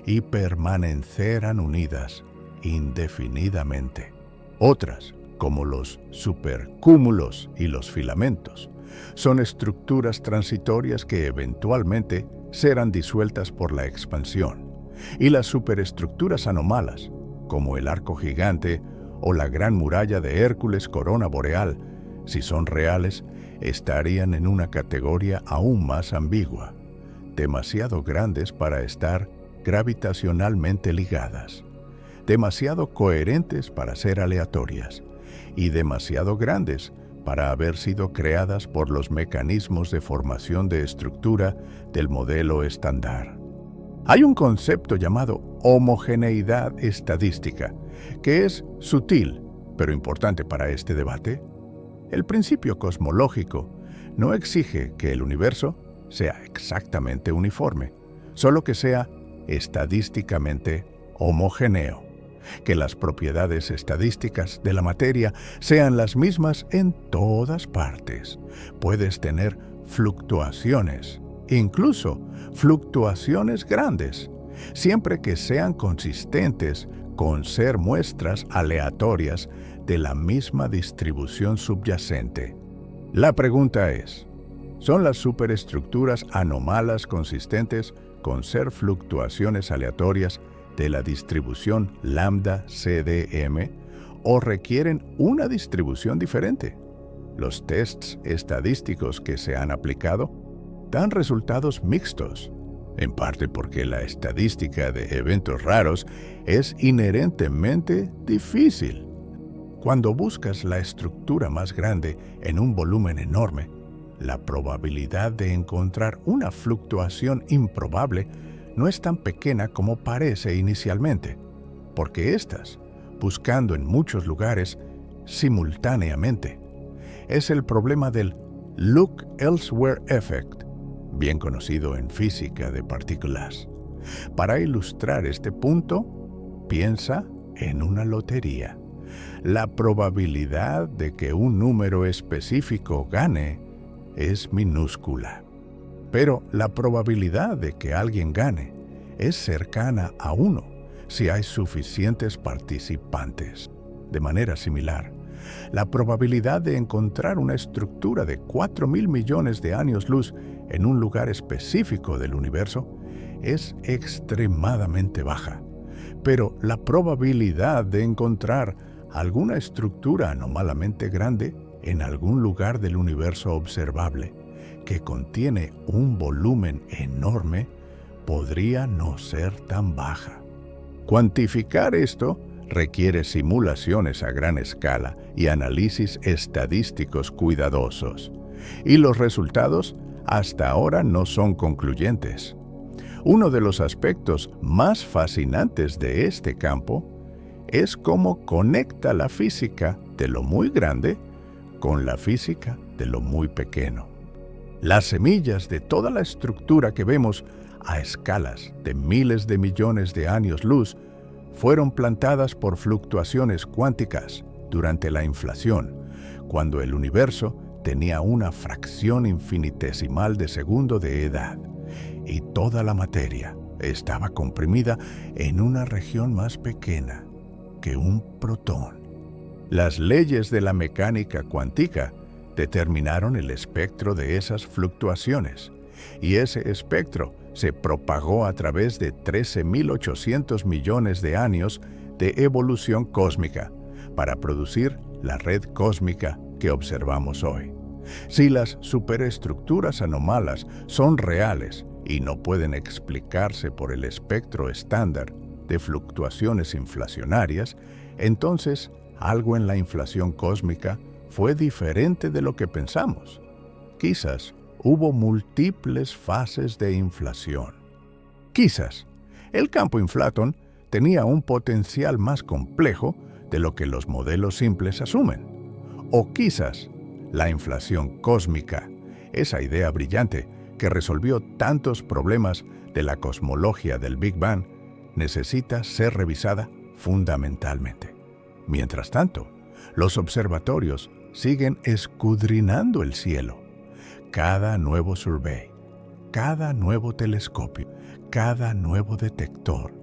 y permanecerán unidas indefinidamente. Otras, como los supercúmulos y los filamentos, son estructuras transitorias que eventualmente serán disueltas por la expansión. Y las superestructuras anómalas, como el Arco Gigante o la Gran Muralla de Hércules Corona Boreal, si son reales, estarían en una categoría aún más ambigua, demasiado grandes para estar gravitacionalmente ligadas, demasiado coherentes para ser aleatorias y demasiado grandes para haber sido creadas por los mecanismos de formación de estructura del modelo estándar. Hay un concepto llamado homogeneidad estadística, que es sutil, pero importante para este debate. El principio cosmológico no exige que el universo sea exactamente uniforme, solo que sea estadísticamente homogéneo, que las propiedades estadísticas de la materia sean las mismas en todas partes. Puedes tener fluctuaciones, incluso fluctuaciones grandes, siempre que sean consistentes con ser muestras aleatorias de la misma distribución subyacente. La pregunta es, ¿son las superestructuras anómalas consistentes con ser fluctuaciones aleatorias de la distribución lambda CDM o requieren una distribución diferente? Los tests estadísticos que se han aplicado dan resultados mixtos, en parte porque la estadística de eventos raros es inherentemente difícil. Cuando buscas la estructura más grande en un volumen enorme, la probabilidad de encontrar una fluctuación improbable no es tan pequeña como parece inicialmente, porque estás buscando en muchos lugares simultáneamente. Es el problema del Look Elsewhere Effect, bien conocido en física de partículas. Para ilustrar este punto, piensa en una lotería. La probabilidad de que un número específico gane es minúscula, pero la probabilidad de que alguien gane es cercana a 1 si hay suficientes participantes. De manera similar, la probabilidad de encontrar una estructura de 4.000 millones de años luz en un lugar específico del universo es extremadamente baja, pero la probabilidad de encontrar alguna estructura anómalamente grande en algún lugar del universo observable que contiene un volumen enorme podría no ser tan baja. Cuantificar esto requiere simulaciones a gran escala y análisis estadísticos cuidadosos, y los resultados hasta ahora no son concluyentes. Uno de los aspectos más fascinantes de este campo es cómo conecta la física de lo muy grande con la física de lo muy pequeño. Las semillas de toda la estructura que vemos a escalas de miles de millones de años luz fueron plantadas por fluctuaciones cuánticas durante la inflación, cuando el universo tenía una fracción infinitesimal de segundo de edad y toda la materia estaba comprimida en una región más pequeña que un protón. Las leyes de la mecánica cuántica determinaron el espectro de esas fluctuaciones, y ese espectro se propagó a través de 13.800 millones de años de evolución cósmica para producir la red cósmica que observamos hoy. Si las superestructuras anómalas son reales y no pueden explicarse por el espectro estándar de fluctuaciones inflacionarias, entonces algo en la inflación cósmica fue diferente de lo que pensamos. Quizás hubo múltiples fases de inflación. Quizás el campo inflaton tenía un potencial más complejo de lo que los modelos simples asumen. O quizás la inflación cósmica, esa idea brillante que resolvió tantos problemas de la cosmología del Big Bang, necesita ser revisada fundamentalmente. Mientras tanto, los observatorios siguen escudriñando el cielo. Cada nuevo survey, cada nuevo telescopio, cada nuevo detector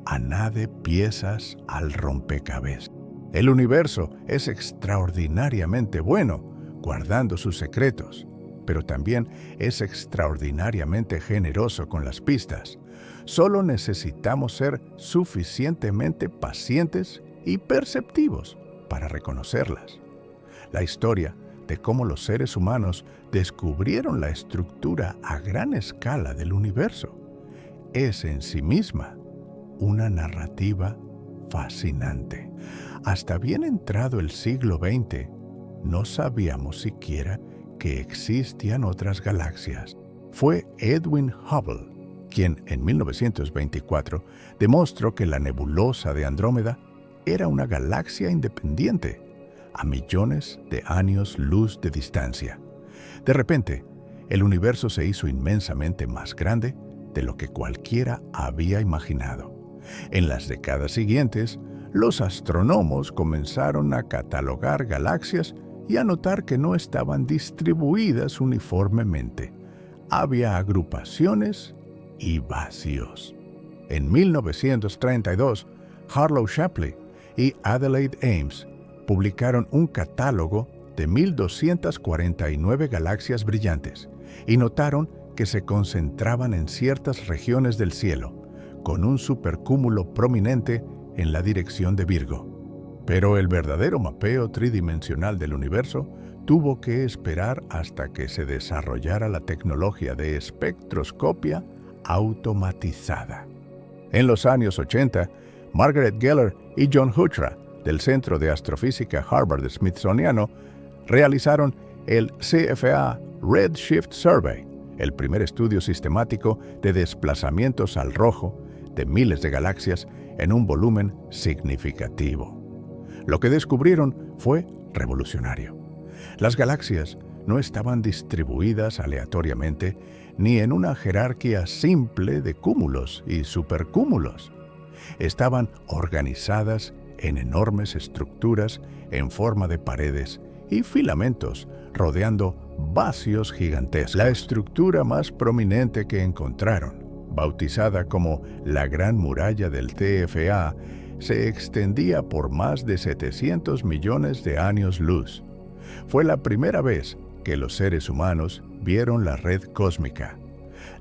añade piezas al rompecabezas. El universo es extraordinariamente bueno, guardando sus secretos, pero también es extraordinariamente generoso con las pistas. Solo necesitamos ser suficientemente pacientes y perceptivos para reconocerlas. La historia de cómo los seres humanos descubrieron la estructura a gran escala del universo es en sí misma una narrativa fascinante. Hasta bien entrado el siglo XX, no sabíamos siquiera que existían otras galaxias. Fue Edwin Hubble quien en 1924 demostró que la nebulosa de Andrómeda era una galaxia independiente, a millones de años luz de distancia. De repente, el universo se hizo inmensamente más grande de lo que cualquiera había imaginado. En las décadas siguientes, los astrónomos comenzaron a catalogar galaxias y a notar que no estaban distribuidas uniformemente. Había agrupaciones y vacíos. En 1932, Harlow Shapley y Adelaide Ames publicaron un catálogo de 1.249 galaxias brillantes y notaron que se concentraban en ciertas regiones del cielo, con un supercúmulo prominente en la dirección de Virgo. Pero el verdadero mapeo tridimensional del universo tuvo que esperar hasta que se desarrollara la tecnología de espectroscopia automatizada. En los años 80, Margaret Geller y John Huchra, del Centro de Astrofísica Harvard-Smithsoniano, realizaron el CFA Redshift Survey, el primer estudio sistemático de desplazamientos al rojo de miles de galaxias en un volumen significativo. Lo que descubrieron fue revolucionario. Las galaxias no estaban distribuidas aleatoriamente ni en una jerarquía simple de cúmulos y supercúmulos. Estaban organizadas en enormes estructuras en forma de paredes y filamentos rodeando vacíos gigantescos. La estructura más prominente que encontraron, bautizada como la Gran Muralla del TFA, se extendía por más de 700 millones de años luz. Fue la primera vez que los seres humanos vieron la red cósmica.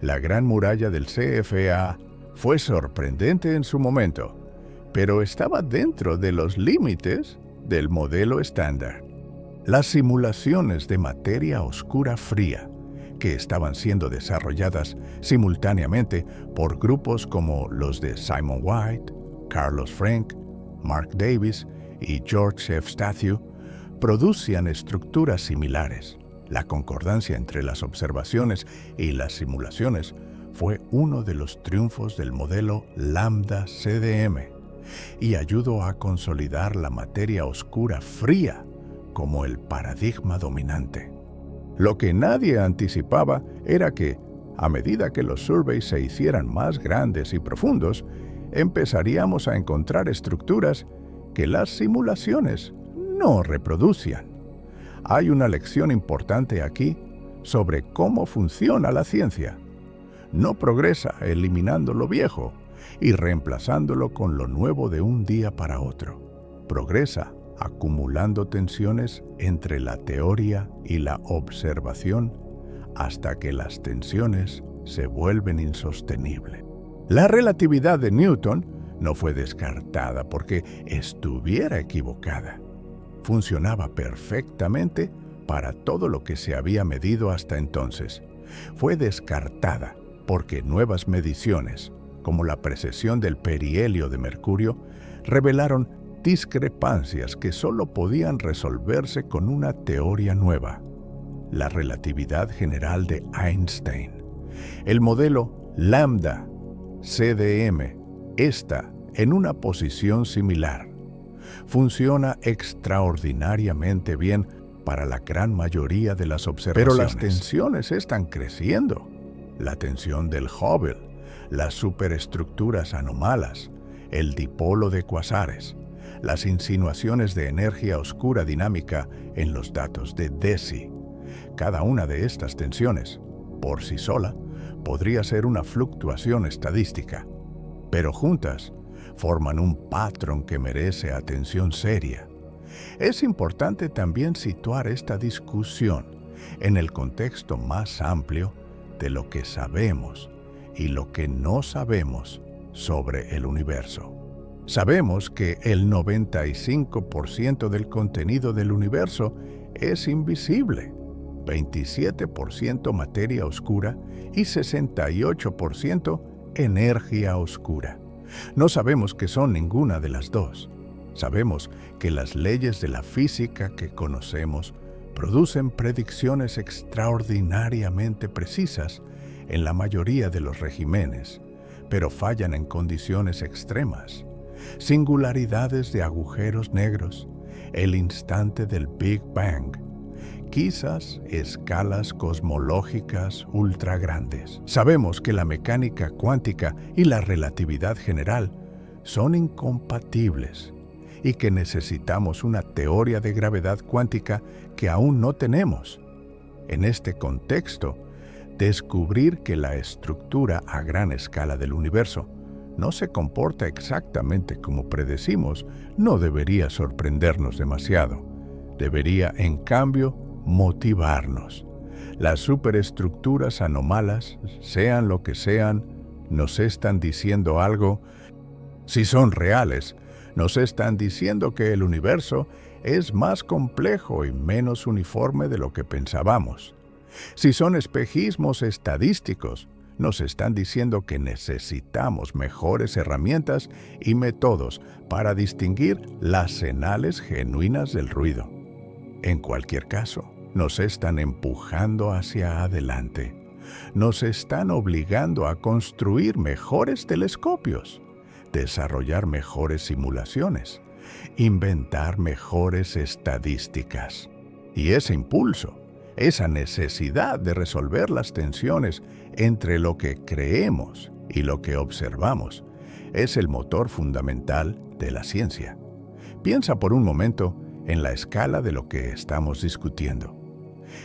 La Gran Muralla del CFA fue sorprendente en su momento, pero estaba dentro de los límites del modelo estándar. Las simulaciones de materia oscura fría, que estaban siendo desarrolladas simultáneamente por grupos como los de Simon White, Carlos Frenk, Mark Davis y George F. Stathiou, producían estructuras similares. La concordancia entre las observaciones y las simulaciones fue uno de los triunfos del modelo Lambda CDM y ayudó a consolidar la materia oscura fría como el paradigma dominante. Lo que nadie anticipaba era que, a medida que los surveys se hicieran más grandes y profundos, empezaríamos a encontrar estructuras que las simulaciones no reproducían. Hay una lección importante aquí sobre cómo funciona la ciencia. No progresa eliminando lo viejo y reemplazándolo con lo nuevo de un día para otro. Progresa acumulando tensiones entre la teoría y la observación hasta que las tensiones se vuelven insostenibles. La relatividad de Newton no fue descartada porque estuviera equivocada. Funcionaba perfectamente para todo lo que se había medido hasta entonces. Fue descartada porque nuevas mediciones, como la precesión del perihelio de mercurio, revelaron discrepancias que solo podían resolverse con una teoría nueva, la relatividad general de Einstein. El modelo lambda CDM está en una posición similar. Funciona extraordinariamente bien para la gran mayoría de las observaciones. Pero las tensiones están creciendo. La tensión del Hubble, las superestructuras anomalas, el dipolo de cuasares, las insinuaciones de energía oscura dinámica en los datos de DESI. Cada una de estas tensiones, por sí sola, podría ser una fluctuación estadística, pero juntas forman un patrón que merece atención seria. Es importante también situar esta discusión en el contexto más amplio de lo que sabemos y lo que no sabemos sobre el universo. Sabemos que el 95% del contenido del universo es invisible, 27% materia oscura y 68% energía oscura. No sabemos qué son ninguna de las dos. Sabemos que las leyes de la física que conocemos producen predicciones extraordinariamente precisas en la mayoría de los regímenes, pero fallan en condiciones extremas. Singularidades de agujeros negros, el instante del Big Bang, quizás escalas cosmológicas ultra grandes. Sabemos que la mecánica cuántica y la relatividad general son incompatibles y que necesitamos una teoría de gravedad cuántica que aún no tenemos. En este contexto, descubrir que la estructura a gran escala del universo no se comporta exactamente como predecimos no debería sorprendernos demasiado. Debería, en cambio, motivarnos. Las superestructuras anomalas, sean lo que sean, nos están diciendo algo. Si son reales, nos están diciendo que el universo es más complejo y menos uniforme de lo que pensábamos. Si son espejismos estadísticos, nos están diciendo que necesitamos mejores herramientas y métodos para distinguir las señales genuinas del ruido. En cualquier caso, nos están empujando hacia adelante. Nos están obligando a construir mejores telescopios, desarrollar mejores simulaciones, inventar mejores estadísticas. Y ese impulso, esa necesidad de resolver las tensiones entre lo que creemos y lo que observamos, es el motor fundamental de la ciencia. Piensa por un momento en la escala de lo que estamos discutiendo.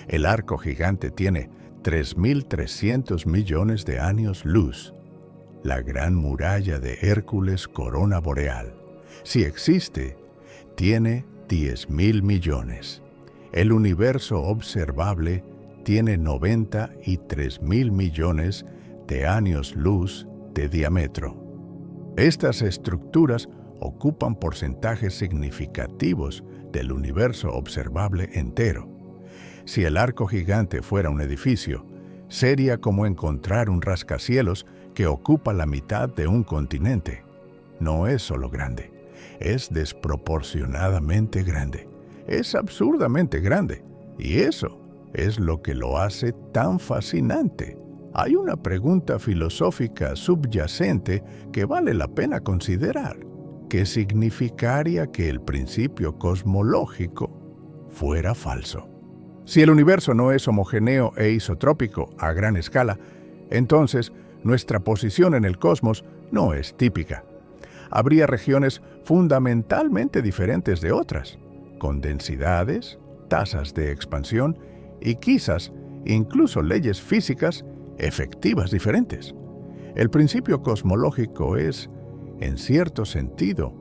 El arco gigante tiene 3.300 millones de años luz. La gran muralla de Hércules, corona boreal, si existe, tiene 10.000 millones. El universo observable tiene 93.000 millones de años luz de diámetro. Estas estructuras ocupan porcentajes significativos del universo observable entero. Si el arco gigante fuera un edificio, sería como encontrar un rascacielos que ocupa la mitad de un continente. No es solo grande, es desproporcionadamente grande. Es absurdamente grande, y eso es lo que lo hace tan fascinante. Hay una pregunta filosófica subyacente que vale la pena considerar. ¿Qué significaría que el principio cosmológico fuera falso? Si el universo no es homogéneo e isotrópico a gran escala, entonces nuestra posición en el cosmos no es típica. Habría regiones fundamentalmente diferentes de otras, con densidades, tasas de expansión y quizás incluso leyes físicas efectivas diferentes. El principio cosmológico es, en cierto sentido,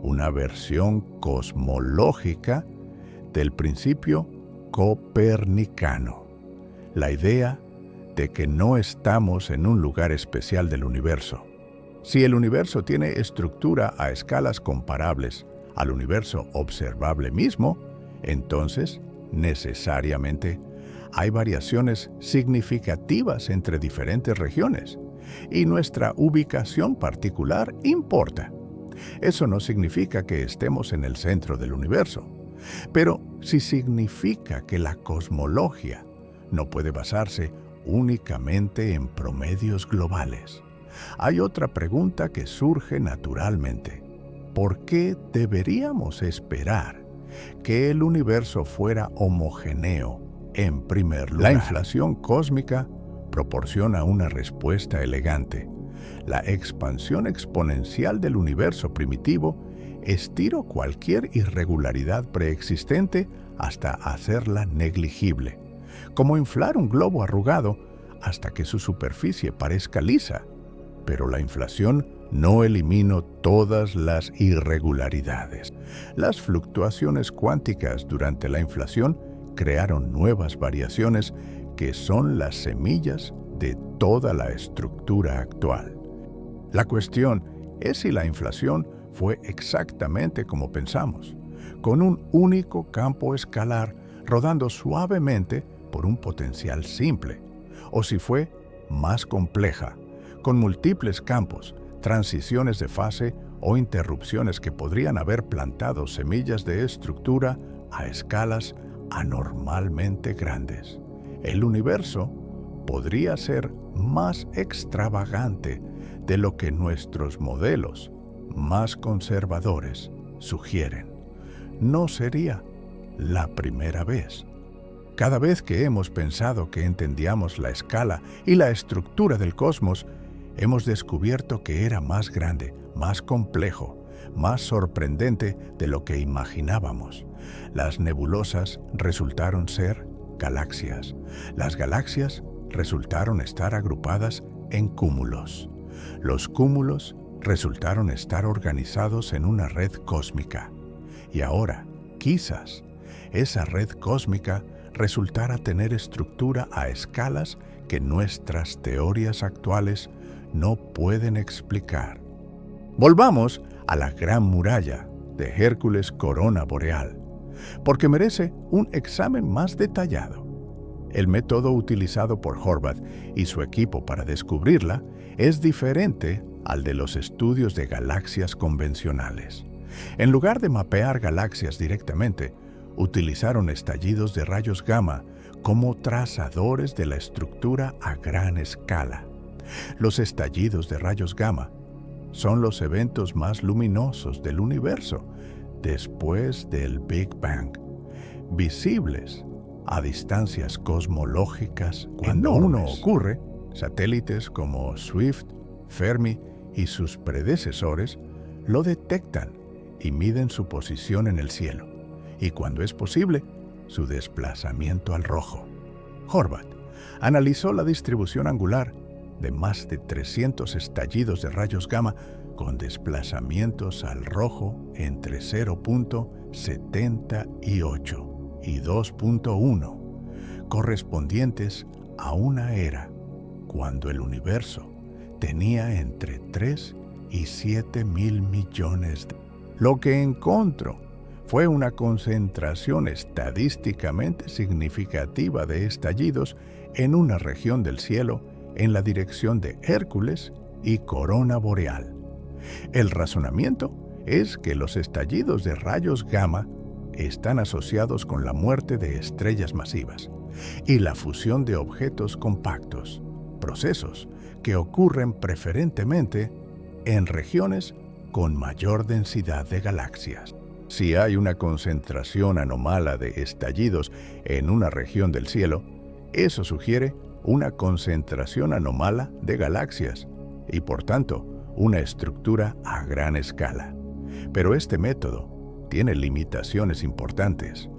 una versión cosmológica del principio copernicano, la idea de que no estamos en un lugar especial del universo. Si el universo tiene estructura a escalas comparables al universo observable mismo, entonces, necesariamente, hay variaciones significativas entre diferentes regiones, y nuestra ubicación particular importa. Eso no significa que estemos en el centro del universo, pero sí significa que la cosmología no puede basarse únicamente en promedios globales. Hay otra pregunta que surge naturalmente. ¿Por qué deberíamos esperar que el universo fuera homogéneo en primer lugar? La inflación cósmica proporciona una respuesta elegante. La expansión exponencial del universo primitivo estiró cualquier irregularidad preexistente hasta hacerla negligible, como inflar un globo arrugado hasta que su superficie parezca lisa. Pero la inflación no eliminó todas las irregularidades. Las fluctuaciones cuánticas durante la inflación crearon nuevas variaciones que son las semillas de toda la estructura actual. La cuestión es si la inflación fue exactamente como pensamos, con un único campo escalar rodando suavemente por un potencial simple, o si fue más compleja, con múltiples campos, transiciones de fase o interrupciones que podrían haber plantado semillas de estructura a escalas anormalmente grandes. El universo podría ser más extravagante de lo que nuestros modelos más conservadores sugieren. No sería la primera vez. Cada vez que hemos pensado que entendíamos la escala y la estructura del cosmos, hemos descubierto que era más grande, más complejo, más sorprendente de lo que imaginábamos. Las nebulosas resultaron ser galaxias. Las galaxias resultaron estar agrupadas en cúmulos. Los cúmulos resultaron estar organizados en una red cósmica. Y ahora, quizás, esa red cósmica resultara tener estructura a escalas que nuestras teorías actuales no pueden explicar. Volvamos a la Gran Muralla de Hércules Corona Boreal, porque merece un examen más detallado. El método utilizado por Horvath y su equipo para descubrirla es diferente al de los estudios de galaxias convencionales. En lugar de mapear galaxias directamente, utilizaron estallidos de rayos gamma como trazadores de la estructura a gran escala. Los estallidos de rayos gamma son los eventos más luminosos del universo después del Big Bang, visibles a distancias cosmológicas cuando uno ocurre. Satélites como Swift, Fermi y sus predecesores lo detectan y miden su posición en el cielo, y cuando es posible, su desplazamiento al rojo. Horvath analizó la distribución angular de más de 300 estallidos de rayos gamma con desplazamientos al rojo entre 0.78 y 2.1, correspondientes a una era cuando el universo tenía entre 3 y 7 mil millones de... Lo que encontró fue una concentración estadísticamente significativa de estallidos en una región del cielo en la dirección de Hércules y Corona Boreal. El razonamiento es que los estallidos de rayos gamma están asociados con la muerte de estrellas masivas y la fusión de objetos compactos, procesos que ocurren preferentemente en regiones con mayor densidad de galaxias. Si hay una concentración anómala de estallidos en una región del cielo, eso sugiere una concentración anómala de galaxias y, por tanto, una estructura a gran escala. Pero este método tiene limitaciones importantes.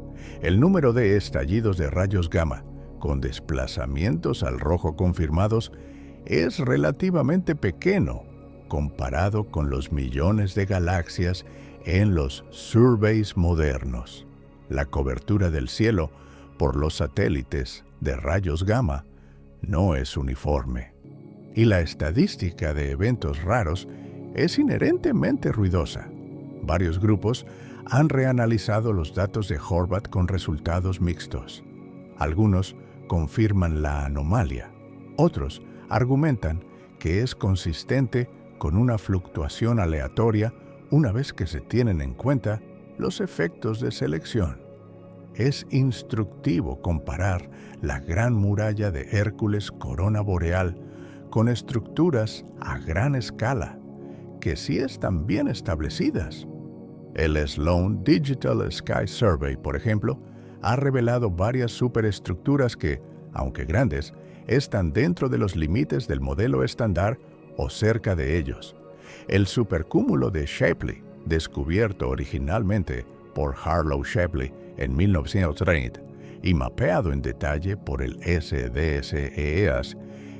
El número de estallidos de rayos gamma con desplazamientos al rojo confirmados es relativamente pequeño comparado con los millones de galaxias en los surveys modernos. La cobertura del cielo por los satélites de rayos gamma no es uniforme. Y la estadística de eventos raros es inherentemente ruidosa. Varios grupos han reanalizado los datos de Horvath con resultados mixtos. Algunos confirman la anomalía. Otros argumentan que es consistente con una fluctuación aleatoria una vez que se tienen en cuenta los efectos de selección. Es instructivo comparar la Gran Muralla de Hércules Corona Boreal con estructuras a gran escala, que sí están bien establecidas. El Sloan Digital Sky Survey, por ejemplo, ha revelado varias superestructuras que, aunque grandes, están dentro de los límites del modelo estándar o cerca de ellos. El supercúmulo de Shapley, descubierto originalmente por Harlow Shapley en 1930 y mapeado en detalle por el SDSEAS,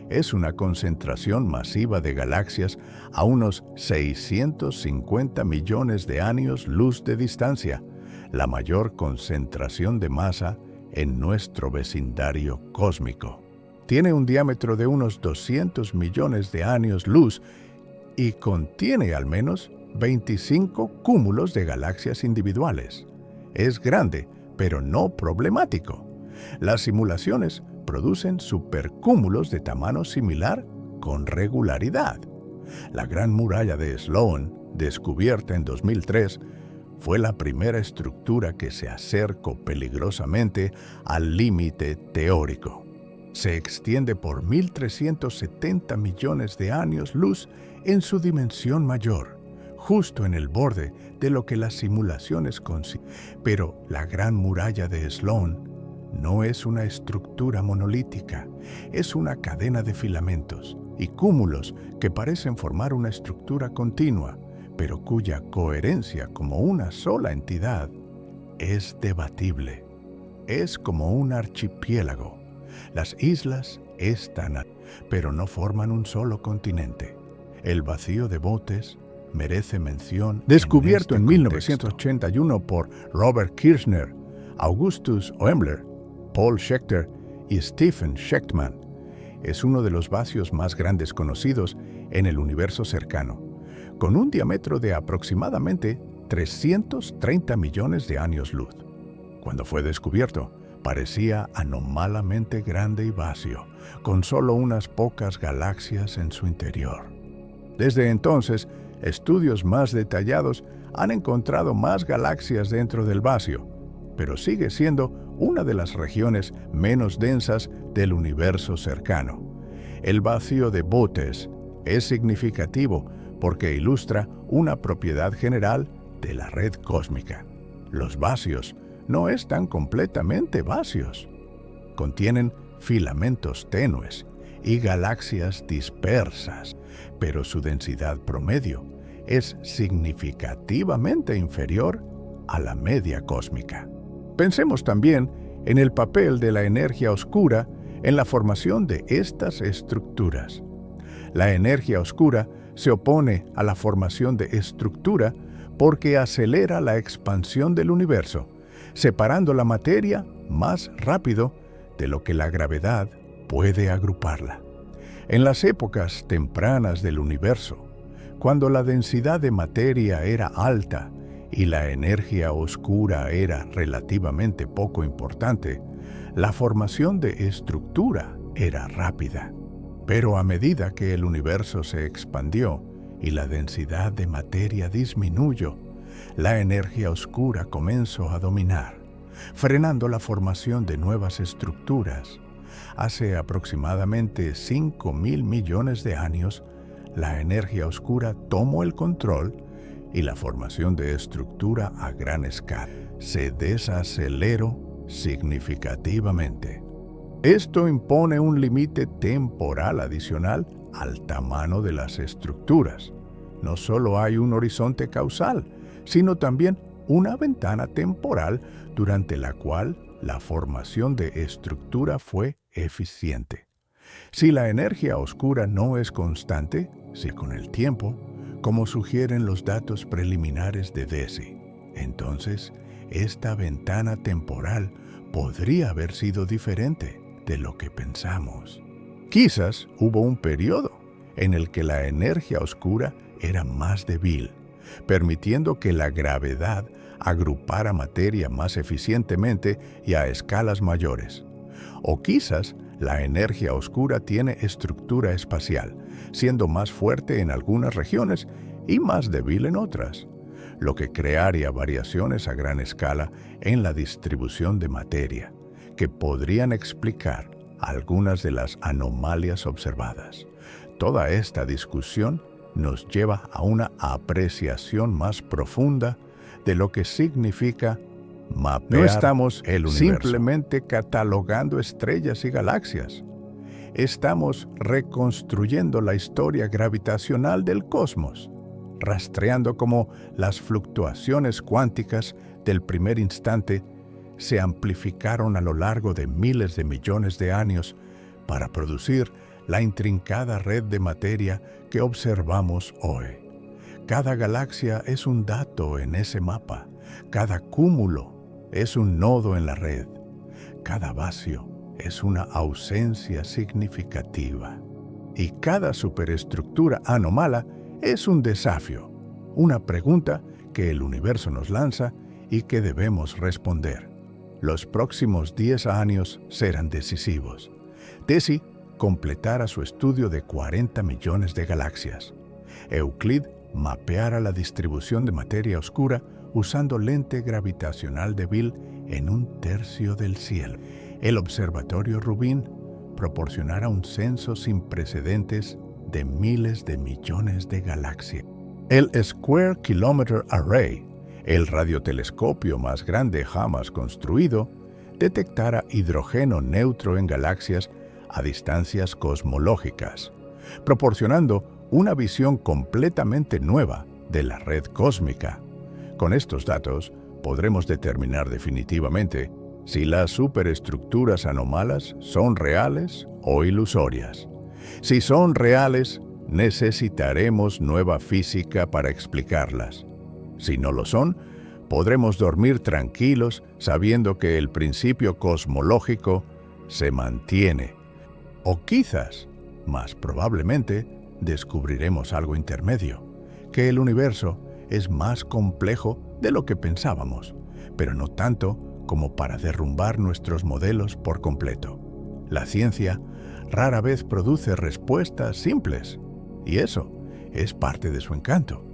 es una concentración masiva de galaxias a unos 650 millones de años luz de distancia, la mayor concentración de masa en nuestro vecindario cósmico. Tiene un diámetro de unos 200 millones de años luz y contiene al menos 25 cúmulos de galaxias individuales. Es grande, pero no problemático. Las simulaciones producen supercúmulos de tamaño similar con regularidad. La Gran Muralla de Sloan, descubierta en 2003, fue la primera estructura que se acercó peligrosamente al límite teórico. Se extiende por 1.370 millones de años luz en su dimensión mayor, justo en el borde de lo que las simulaciones consiguen. Pero la Gran Muralla de Sloan no es una estructura monolítica, es una cadena de filamentos y cúmulos que parecen formar una estructura continua, pero cuya coherencia como una sola entidad es debatible. Es como un archipiélago. Las islas están, pero no forman un solo continente. El vacío de Botes merece mención. Descubierto en 1981 por Robert Kirshner, Augustus Oemler, Paul Schechter y Stephen Schechtman, es uno de los vacíos más grandes conocidos en el universo cercano, con un diámetro de aproximadamente 330 millones de años luz. Cuando fue descubierto, parecía anómalamente grande y vacío, con solo unas pocas galaxias en su interior. Desde entonces, estudios más detallados han encontrado más galaxias dentro del vacío, pero sigue siendo una de las regiones menos densas del universo cercano. El vacío de Botes es significativo porque ilustra una propiedad general de la red cósmica. Los vacíos no están completamente vacíos. Contienen filamentos tenues y galaxias dispersas, pero su densidad promedio es significativamente inferior a la media cósmica. Pensemos también en el papel de la energía oscura en la formación de estas estructuras. La energía oscura se opone a la formación de estructura porque acelera la expansión del universo, separando la materia más rápido de lo que la gravedad puede agruparla. En las épocas tempranas del universo, cuando la densidad de materia era alta y la energía oscura era relativamente poco importante, la formación de estructura era rápida. Pero a medida que el universo se expandió y la densidad de materia disminuyó, la energía oscura comenzó a dominar, frenando la formación de nuevas estructuras. Hace aproximadamente 5.000 millones de años, la energía oscura tomó el control y la formación de estructura a gran escala se desaceleró significativamente. Esto impone un límite temporal adicional al tamaño de las estructuras. No solo hay un horizonte causal, sino también una ventana temporal durante la cual la formación de estructura fue eficiente. Si la energía oscura no es constante, si con el tiempo, como sugieren los datos preliminares de DESI. Entonces, esta ventana temporal podría haber sido diferente de lo que pensamos. Quizás hubo un periodo en el que la energía oscura era más débil, permitiendo que la gravedad agrupara materia más eficientemente y a escalas mayores. O quizás la energía oscura tiene estructura espacial, siendo más fuerte en algunas regiones y más débil en otras, lo que crearía variaciones a gran escala en la distribución de materia, que podrían explicar algunas de las anomalias observadas. Toda esta discusión nos lleva a una apreciación más profunda de lo que significa mapear. No estamos simplemente catalogando estrellas y galaxias. Estamos reconstruyendo la historia gravitacional del cosmos, rastreando cómo las fluctuaciones cuánticas del primer instante se amplificaron a lo largo de miles de millones de años para producir la intrincada red de materia que observamos hoy. Cada galaxia es un dato en ese mapa, cada cúmulo es un nodo en la red, cada vacío es una ausencia significativa y cada superestructura anómala es un desafío, una pregunta que el universo nos lanza y que debemos responder. Los próximos 10 años serán decisivos. DESI completara su estudio de 40 millones de galaxias. Euclid mapeara la distribución de materia oscura usando lente gravitacional débil en un tercio del cielo. El observatorio Rubin proporcionara un censo sin precedentes de miles de millones de galaxias. El Square Kilometer Array, el radiotelescopio más grande jamás construido, detectara hidrógeno neutro en galaxias a distancias cosmológicas, proporcionando una visión completamente nueva de la red cósmica. Con estos datos, podremos determinar definitivamente si las superestructuras anómalas son reales o ilusorias. Si son reales, necesitaremos nueva física para explicarlas. Si no lo son, podremos dormir tranquilos sabiendo que el principio cosmológico se mantiene. O quizás, más probablemente, descubriremos algo intermedio, que el universo es más complejo de lo que pensábamos, pero no tanto como para derrumbar nuestros modelos por completo. La ciencia rara vez produce respuestas simples, y eso es parte de su encanto.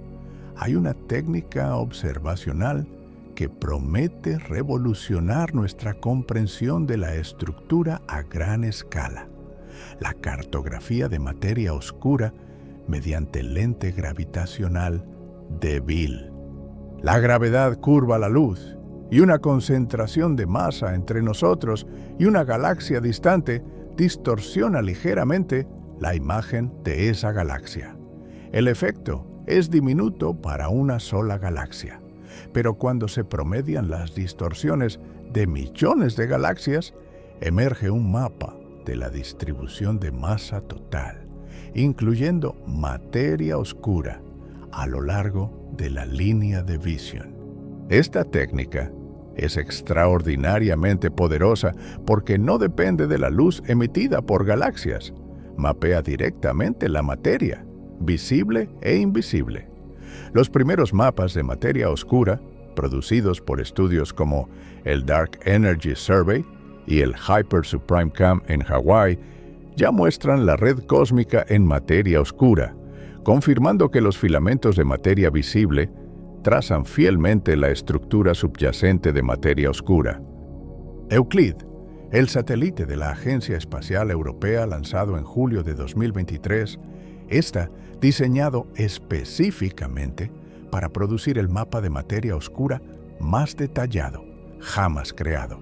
Hay una técnica observacional que promete revolucionar nuestra comprensión de la estructura a gran escala: la cartografía de materia oscura mediante lente gravitacional débil. La gravedad curva la luz, y una concentración de masa entre nosotros y una galaxia distante distorsiona ligeramente la imagen de esa galaxia. El efecto es diminuto para una sola galaxia, pero cuando se promedian las distorsiones de millones de galaxias, emerge un mapa de la distribución de masa total, incluyendo materia oscura, a lo largo de la línea de visión. Esta técnica es extraordinariamente poderosa porque no depende de la luz emitida por galaxias. Mapea directamente la materia, visible e invisible. Los primeros mapas de materia oscura, producidos por estudios como el Dark Energy Survey y el Hyper Suprime Cam en Hawái, ya muestran la red cósmica en materia oscura, confirmando que los filamentos de materia visible trazan fielmente la estructura subyacente de materia oscura. Euclid, el satélite de la Agencia Espacial Europea lanzado en julio de 2023, está diseñado específicamente para producir el mapa de materia oscura más detallado jamás creado.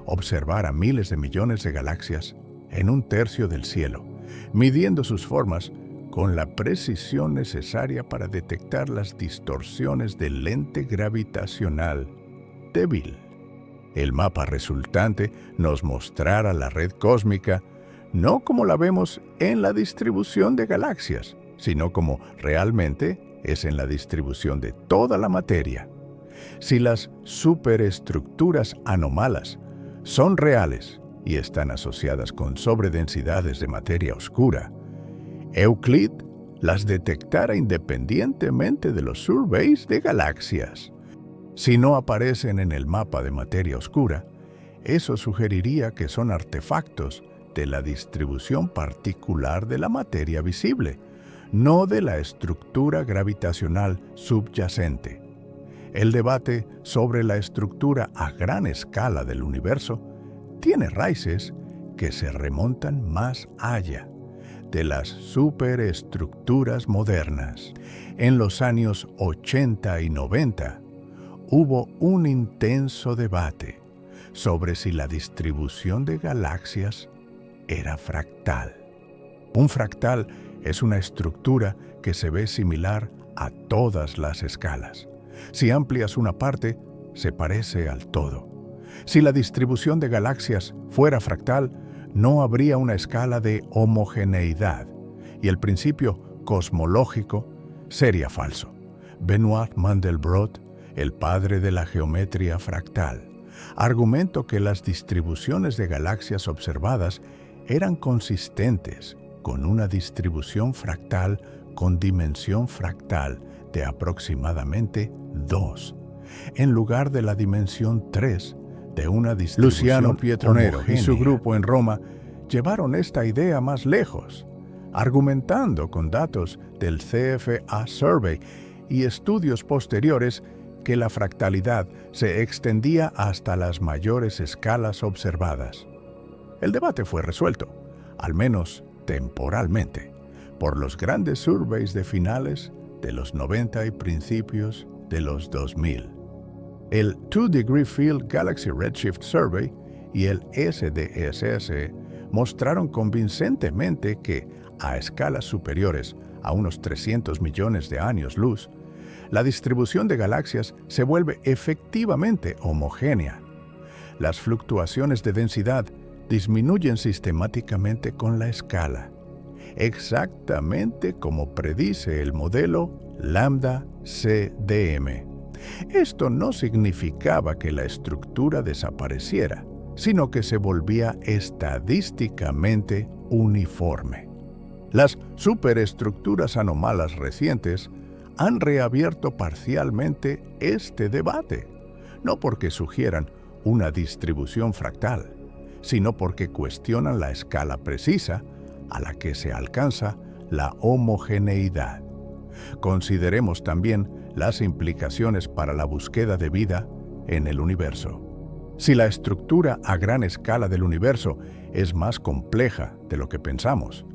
Observar a miles de millones de galaxias en un tercio del cielo, midiendo sus formas con la precisión necesaria para detectar las distorsiones del lente gravitacional débil. El mapa resultante nos mostrará la red cósmica no como la vemos en la distribución de galaxias, sino como realmente es en la distribución de toda la materia. Si las superestructuras anómalas son reales y están asociadas con sobredensidades de materia oscura, Euclid las detectara independientemente de los surveys de galaxias. Si no aparecen en el mapa de materia oscura, eso sugeriría que son artefactos de la distribución particular de la materia visible, no de la estructura gravitacional subyacente. El debate sobre la estructura a gran escala del universo tiene raíces que se remontan más allá de las superestructuras modernas. En los años 80 y 90 hubo un intenso debate sobre si la distribución de galaxias era fractal. Un fractal es una estructura que se ve similar a todas las escalas. Si amplias una parte, se parece al todo. Si la distribución de galaxias fuera fractal, no habría una escala de homogeneidad y el principio cosmológico sería falso. Benoit Mandelbrot, el padre de la geometría fractal, argumentó que las distribuciones de galaxias observadas eran consistentes con una distribución fractal con dimensión fractal de aproximadamente 2, en lugar de la dimensión 3 de una distribución Luciano Pietronero homogénea. Y su grupo en Roma llevaron esta idea más lejos, argumentando con datos del CFA Survey y estudios posteriores que la fractalidad se extendía hasta las mayores escalas observadas. El debate fue resuelto, al menos temporalmente, por los grandes surveys de finales de los 90 y principios de los 2000. El 2-Degree Field Galaxy Redshift Survey y el SDSS mostraron convincentemente que, a escalas superiores a unos 300 millones de años luz, la distribución de galaxias se vuelve efectivamente homogénea. Las fluctuaciones de densidad disminuyen sistemáticamente con la escala, exactamente como predice el modelo Lambda CDM. Esto no significaba que la estructura desapareciera, sino que se volvía estadísticamente uniforme. Las superestructuras anómalas recientes han reabierto parcialmente este debate, no porque sugieran una distribución fractal, sino porque cuestionan la escala precisa a la que se alcanza la homogeneidad. Consideremos también las implicaciones para la búsqueda de vida en el universo. Si la estructura a gran escala del universo es más compleja de lo que pensamos,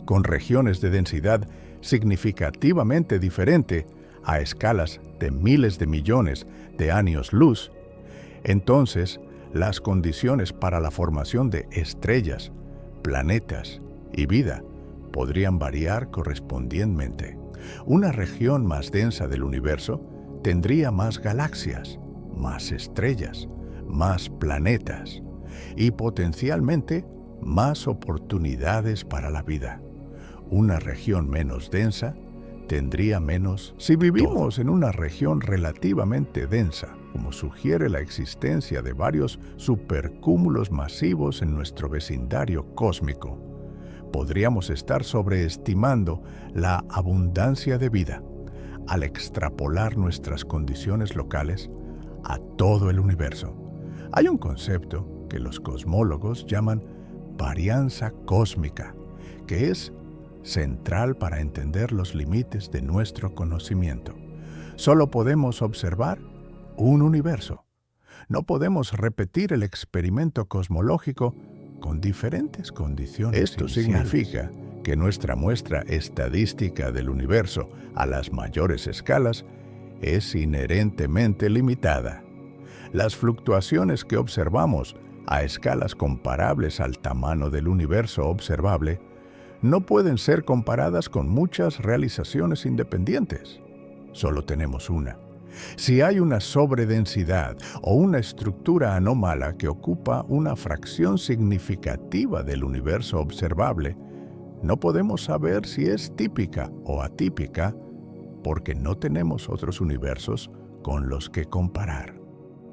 con regiones de densidad significativamente diferente a escalas de miles de millones de años luz, entonces las condiciones para la formación de estrellas, planetas y vida podrían variar correspondientemente. Una región más densa del universo tendría más galaxias, más estrellas, más planetas y potencialmente más oportunidades para la vida. Una región menos densa tendría menos. Si vivimos en una región relativamente densa, como sugiere la existencia de varios supercúmulos masivos en nuestro vecindario cósmico, podríamos estar sobreestimando la abundancia de vida al extrapolar nuestras condiciones locales a todo el universo. Hay un concepto que los cosmólogos llaman varianza cósmica, que es central para entender los límites de nuestro conocimiento. Solo podemos observar un universo. No podemos repetir el experimento cosmológico con diferentes condiciones. Esto significa que nuestra muestra estadística del universo a las mayores escalas es inherentemente limitada. Las fluctuaciones que observamos a escalas comparables al tamaño del universo observable no pueden ser comparadas con muchas realizaciones independientes. Solo tenemos una. Si hay una sobredensidad o una estructura anómala que ocupa una fracción significativa del universo observable, no podemos saber si es típica o atípica porque no tenemos otros universos con los que comparar.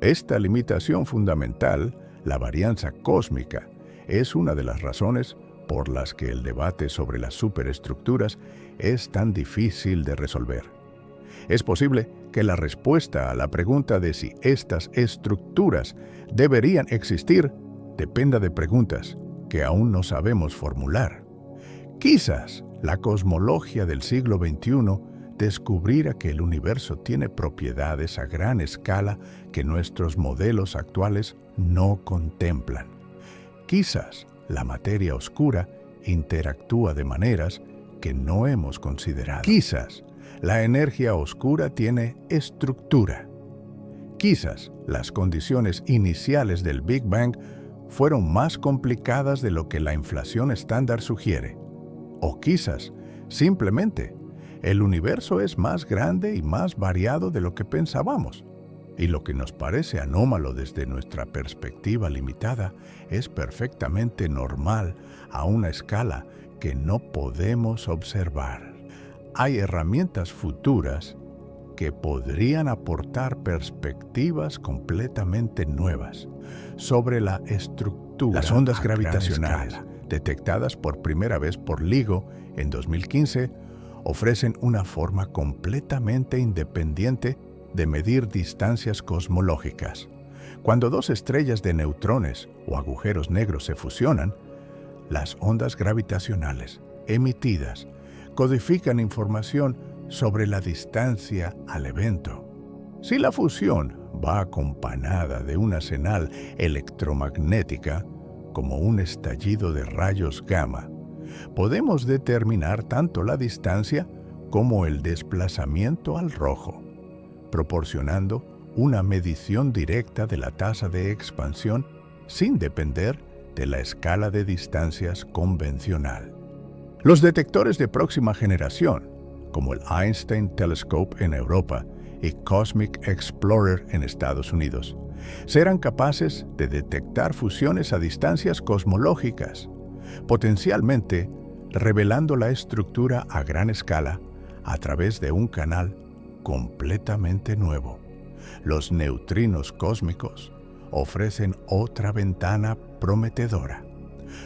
Esta limitación fundamental, la varianza cósmica, es una de las razones por las que el debate sobre las superestructuras es tan difícil de resolver. Es posible que la respuesta a la pregunta de si estas estructuras deberían existir dependa de preguntas que aún no sabemos formular. Quizás la cosmología del siglo XXI descubrirá que el universo tiene propiedades a gran escala que nuestros modelos actuales no contemplan. Quizás la materia oscura interactúa de maneras que no hemos considerado. Quizás la energía oscura tiene estructura. Quizás las condiciones iniciales del Big Bang fueron más complicadas de lo que la inflación estándar sugiere. O quizás, simplemente, el universo es más grande y más variado de lo que pensábamos. Y lo que nos parece anómalo desde nuestra perspectiva limitada es perfectamente normal a una escala que no podemos observar. Hay herramientas futuras que podrían aportar perspectivas completamente nuevas sobre la estructura. Las ondas gravitacionales, detectadas por primera vez por LIGO en 2015, ofrecen una forma completamente independiente de medir distancias cosmológicas. Cuando dos estrellas de neutrones o agujeros negros se fusionan, las ondas gravitacionales emitidas codifican información sobre la distancia al evento. Si la fusión va acompañada de una señal electromagnética, como un estallido de rayos gamma, podemos determinar tanto la distancia como el desplazamiento al rojo, proporcionando una medición directa de la tasa de expansión sin depender de la escala de distancias convencional. Los detectores de próxima generación, como el Einstein Telescope en Europa y Cosmic Explorer en Estados Unidos, serán capaces de detectar fusiones a distancias cosmológicas, potencialmente revelando la estructura a gran escala a través de un canal completamente nuevo. Los neutrinos cósmicos ofrecen otra ventana prometedora.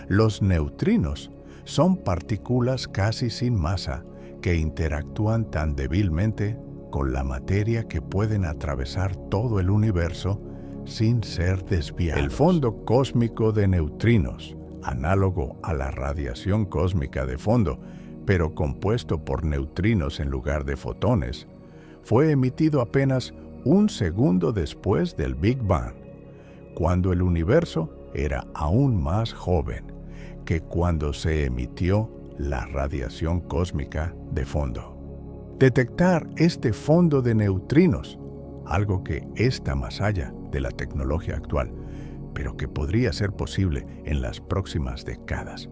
Los neutrinos son partículas casi sin masa que interactúan tan débilmente con la materia que pueden atravesar todo el universo sin ser desviados. El fondo cósmico de neutrinos, análogo a la radiación cósmica de fondo, pero compuesto por neutrinos en lugar de fotones, fue emitido apenas un segundo después del Big Bang, cuando el universo era aún más joven que cuando se emitió la radiación cósmica de fondo. Detectar este fondo de neutrinos, algo que está más allá de la tecnología actual, pero que podría ser posible en las próximas décadas,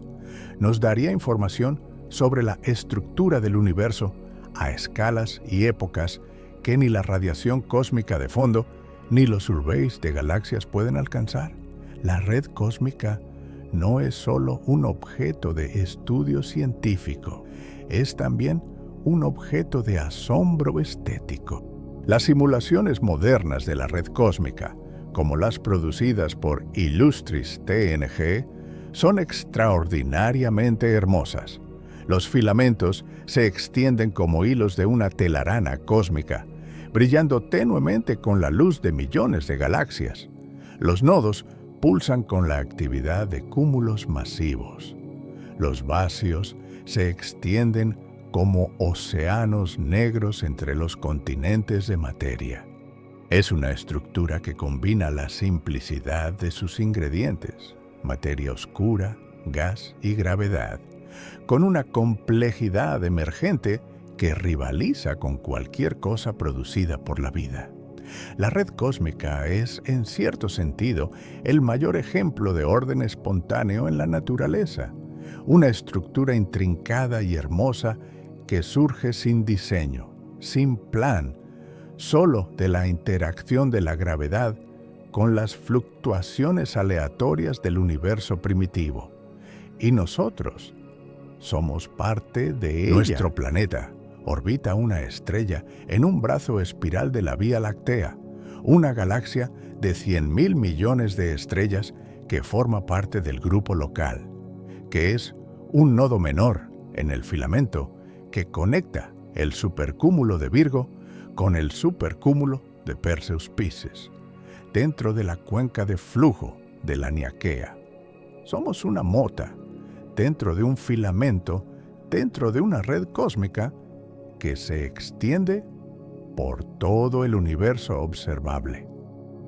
nos daría información sobre la estructura del universo a escalas y épocas que ni la radiación cósmica de fondo ni los surveys de galaxias pueden alcanzar. La red cósmica no es solo un objeto de estudio científico, es también un objeto de asombro estético. Las simulaciones modernas de la red cósmica, como las producidas por Illustris TNG, son extraordinariamente hermosas. Los filamentos se extienden como hilos de una telaraña cósmica, brillando tenuemente con la luz de millones de galaxias. Los nodos pulsan con la actividad de cúmulos masivos. Los vacíos se extienden como océanos negros entre los continentes de materia. Es una estructura que combina la simplicidad de sus ingredientes, materia oscura, gas y gravedad, con una complejidad emergente que rivaliza con cualquier cosa producida por la vida. La red cósmica es, en cierto sentido, el mayor ejemplo de orden espontáneo en la naturaleza, una estructura intrincada y hermosa que surge sin diseño, sin plan, solo de la interacción de la gravedad con las fluctuaciones aleatorias del universo primitivo. Y nosotros somos parte de ella. Nuestro planeta orbita una estrella en un brazo espiral de la Vía Láctea, una galaxia de 100.000 millones de estrellas que forma parte del grupo local, que es un nodo menor en el filamento que conecta el supercúmulo de Virgo con el supercúmulo de Perseus Piscis, dentro de la cuenca de flujo de la Niaquea. Somos una mota dentro de un filamento, dentro de una red cósmica que se extiende por todo el universo observable.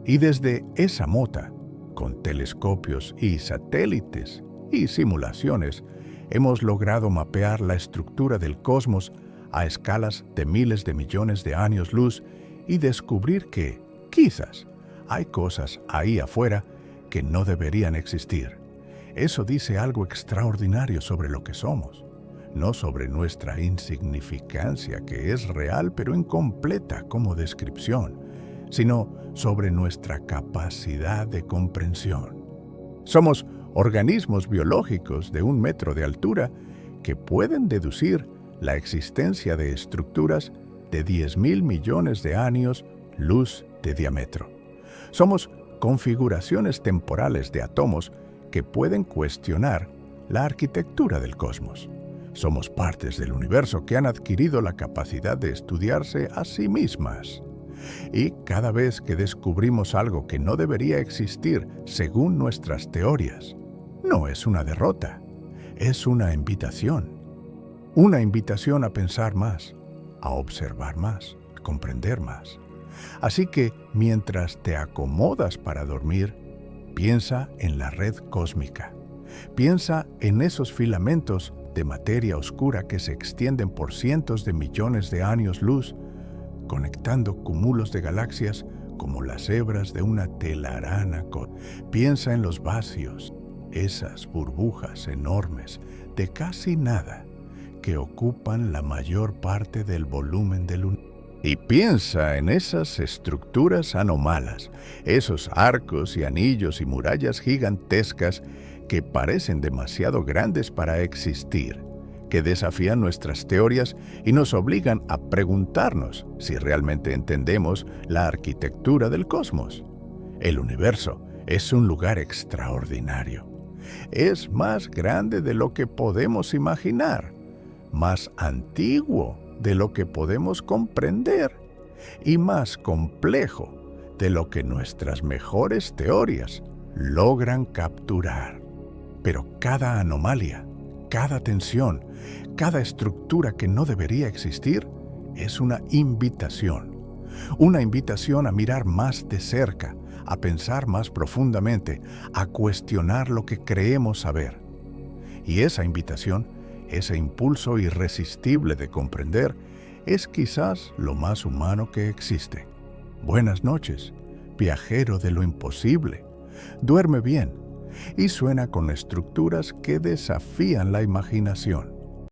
Y desde esa mota, con telescopios y satélites y simulaciones, hemos logrado mapear la estructura del cosmos a escalas de miles de millones de años luz y descubrir que, quizás, hay cosas ahí afuera que no deberían existir. Eso dice algo extraordinario sobre lo que somos, no sobre nuestra insignificancia, que es real pero incompleta como descripción, sino sobre nuestra capacidad de comprensión. Somos organismos biológicos de 1 metro de altura que pueden deducir la existencia de estructuras de 10.000 millones de años luz de diámetro. Somos configuraciones temporales de átomos que pueden cuestionar la arquitectura del cosmos. Somos partes del universo que han adquirido la capacidad de estudiarse a sí mismas. Y cada vez que descubrimos algo que no debería existir según nuestras teorías, no es una derrota, es una invitación. Una invitación a pensar más, a observar más, a comprender más. Así que, mientras te acomodas para dormir, piensa en la red cósmica. Piensa en esos filamentos de materia oscura que se extienden por cientos de millones de años luz, conectando cúmulos de galaxias como las hebras de una telaraña. Piensa en los vacíos, esas burbujas enormes de casi nada que ocupan la mayor parte del volumen del universo. Y piensa en esas estructuras anómalas, esos arcos y anillos y murallas gigantescas que parecen demasiado grandes para existir, que desafían nuestras teorías y nos obligan a preguntarnos si realmente entendemos la arquitectura del cosmos. El universo es un lugar extraordinario. Es más grande de lo que podemos imaginar, más antiguo de lo que podemos comprender y más complejo de lo que nuestras mejores teorías logran capturar. Pero cada anomalía, cada tensión, cada estructura que no debería existir es una invitación a mirar más de cerca, a pensar más profundamente, a cuestionar lo que creemos saber. Y esa invitación, ese impulso irresistible de comprender, es quizás lo más humano que existe. Buenas noches, viajero de lo imposible. Duerme bien y suena con estructuras que desafían la imaginación.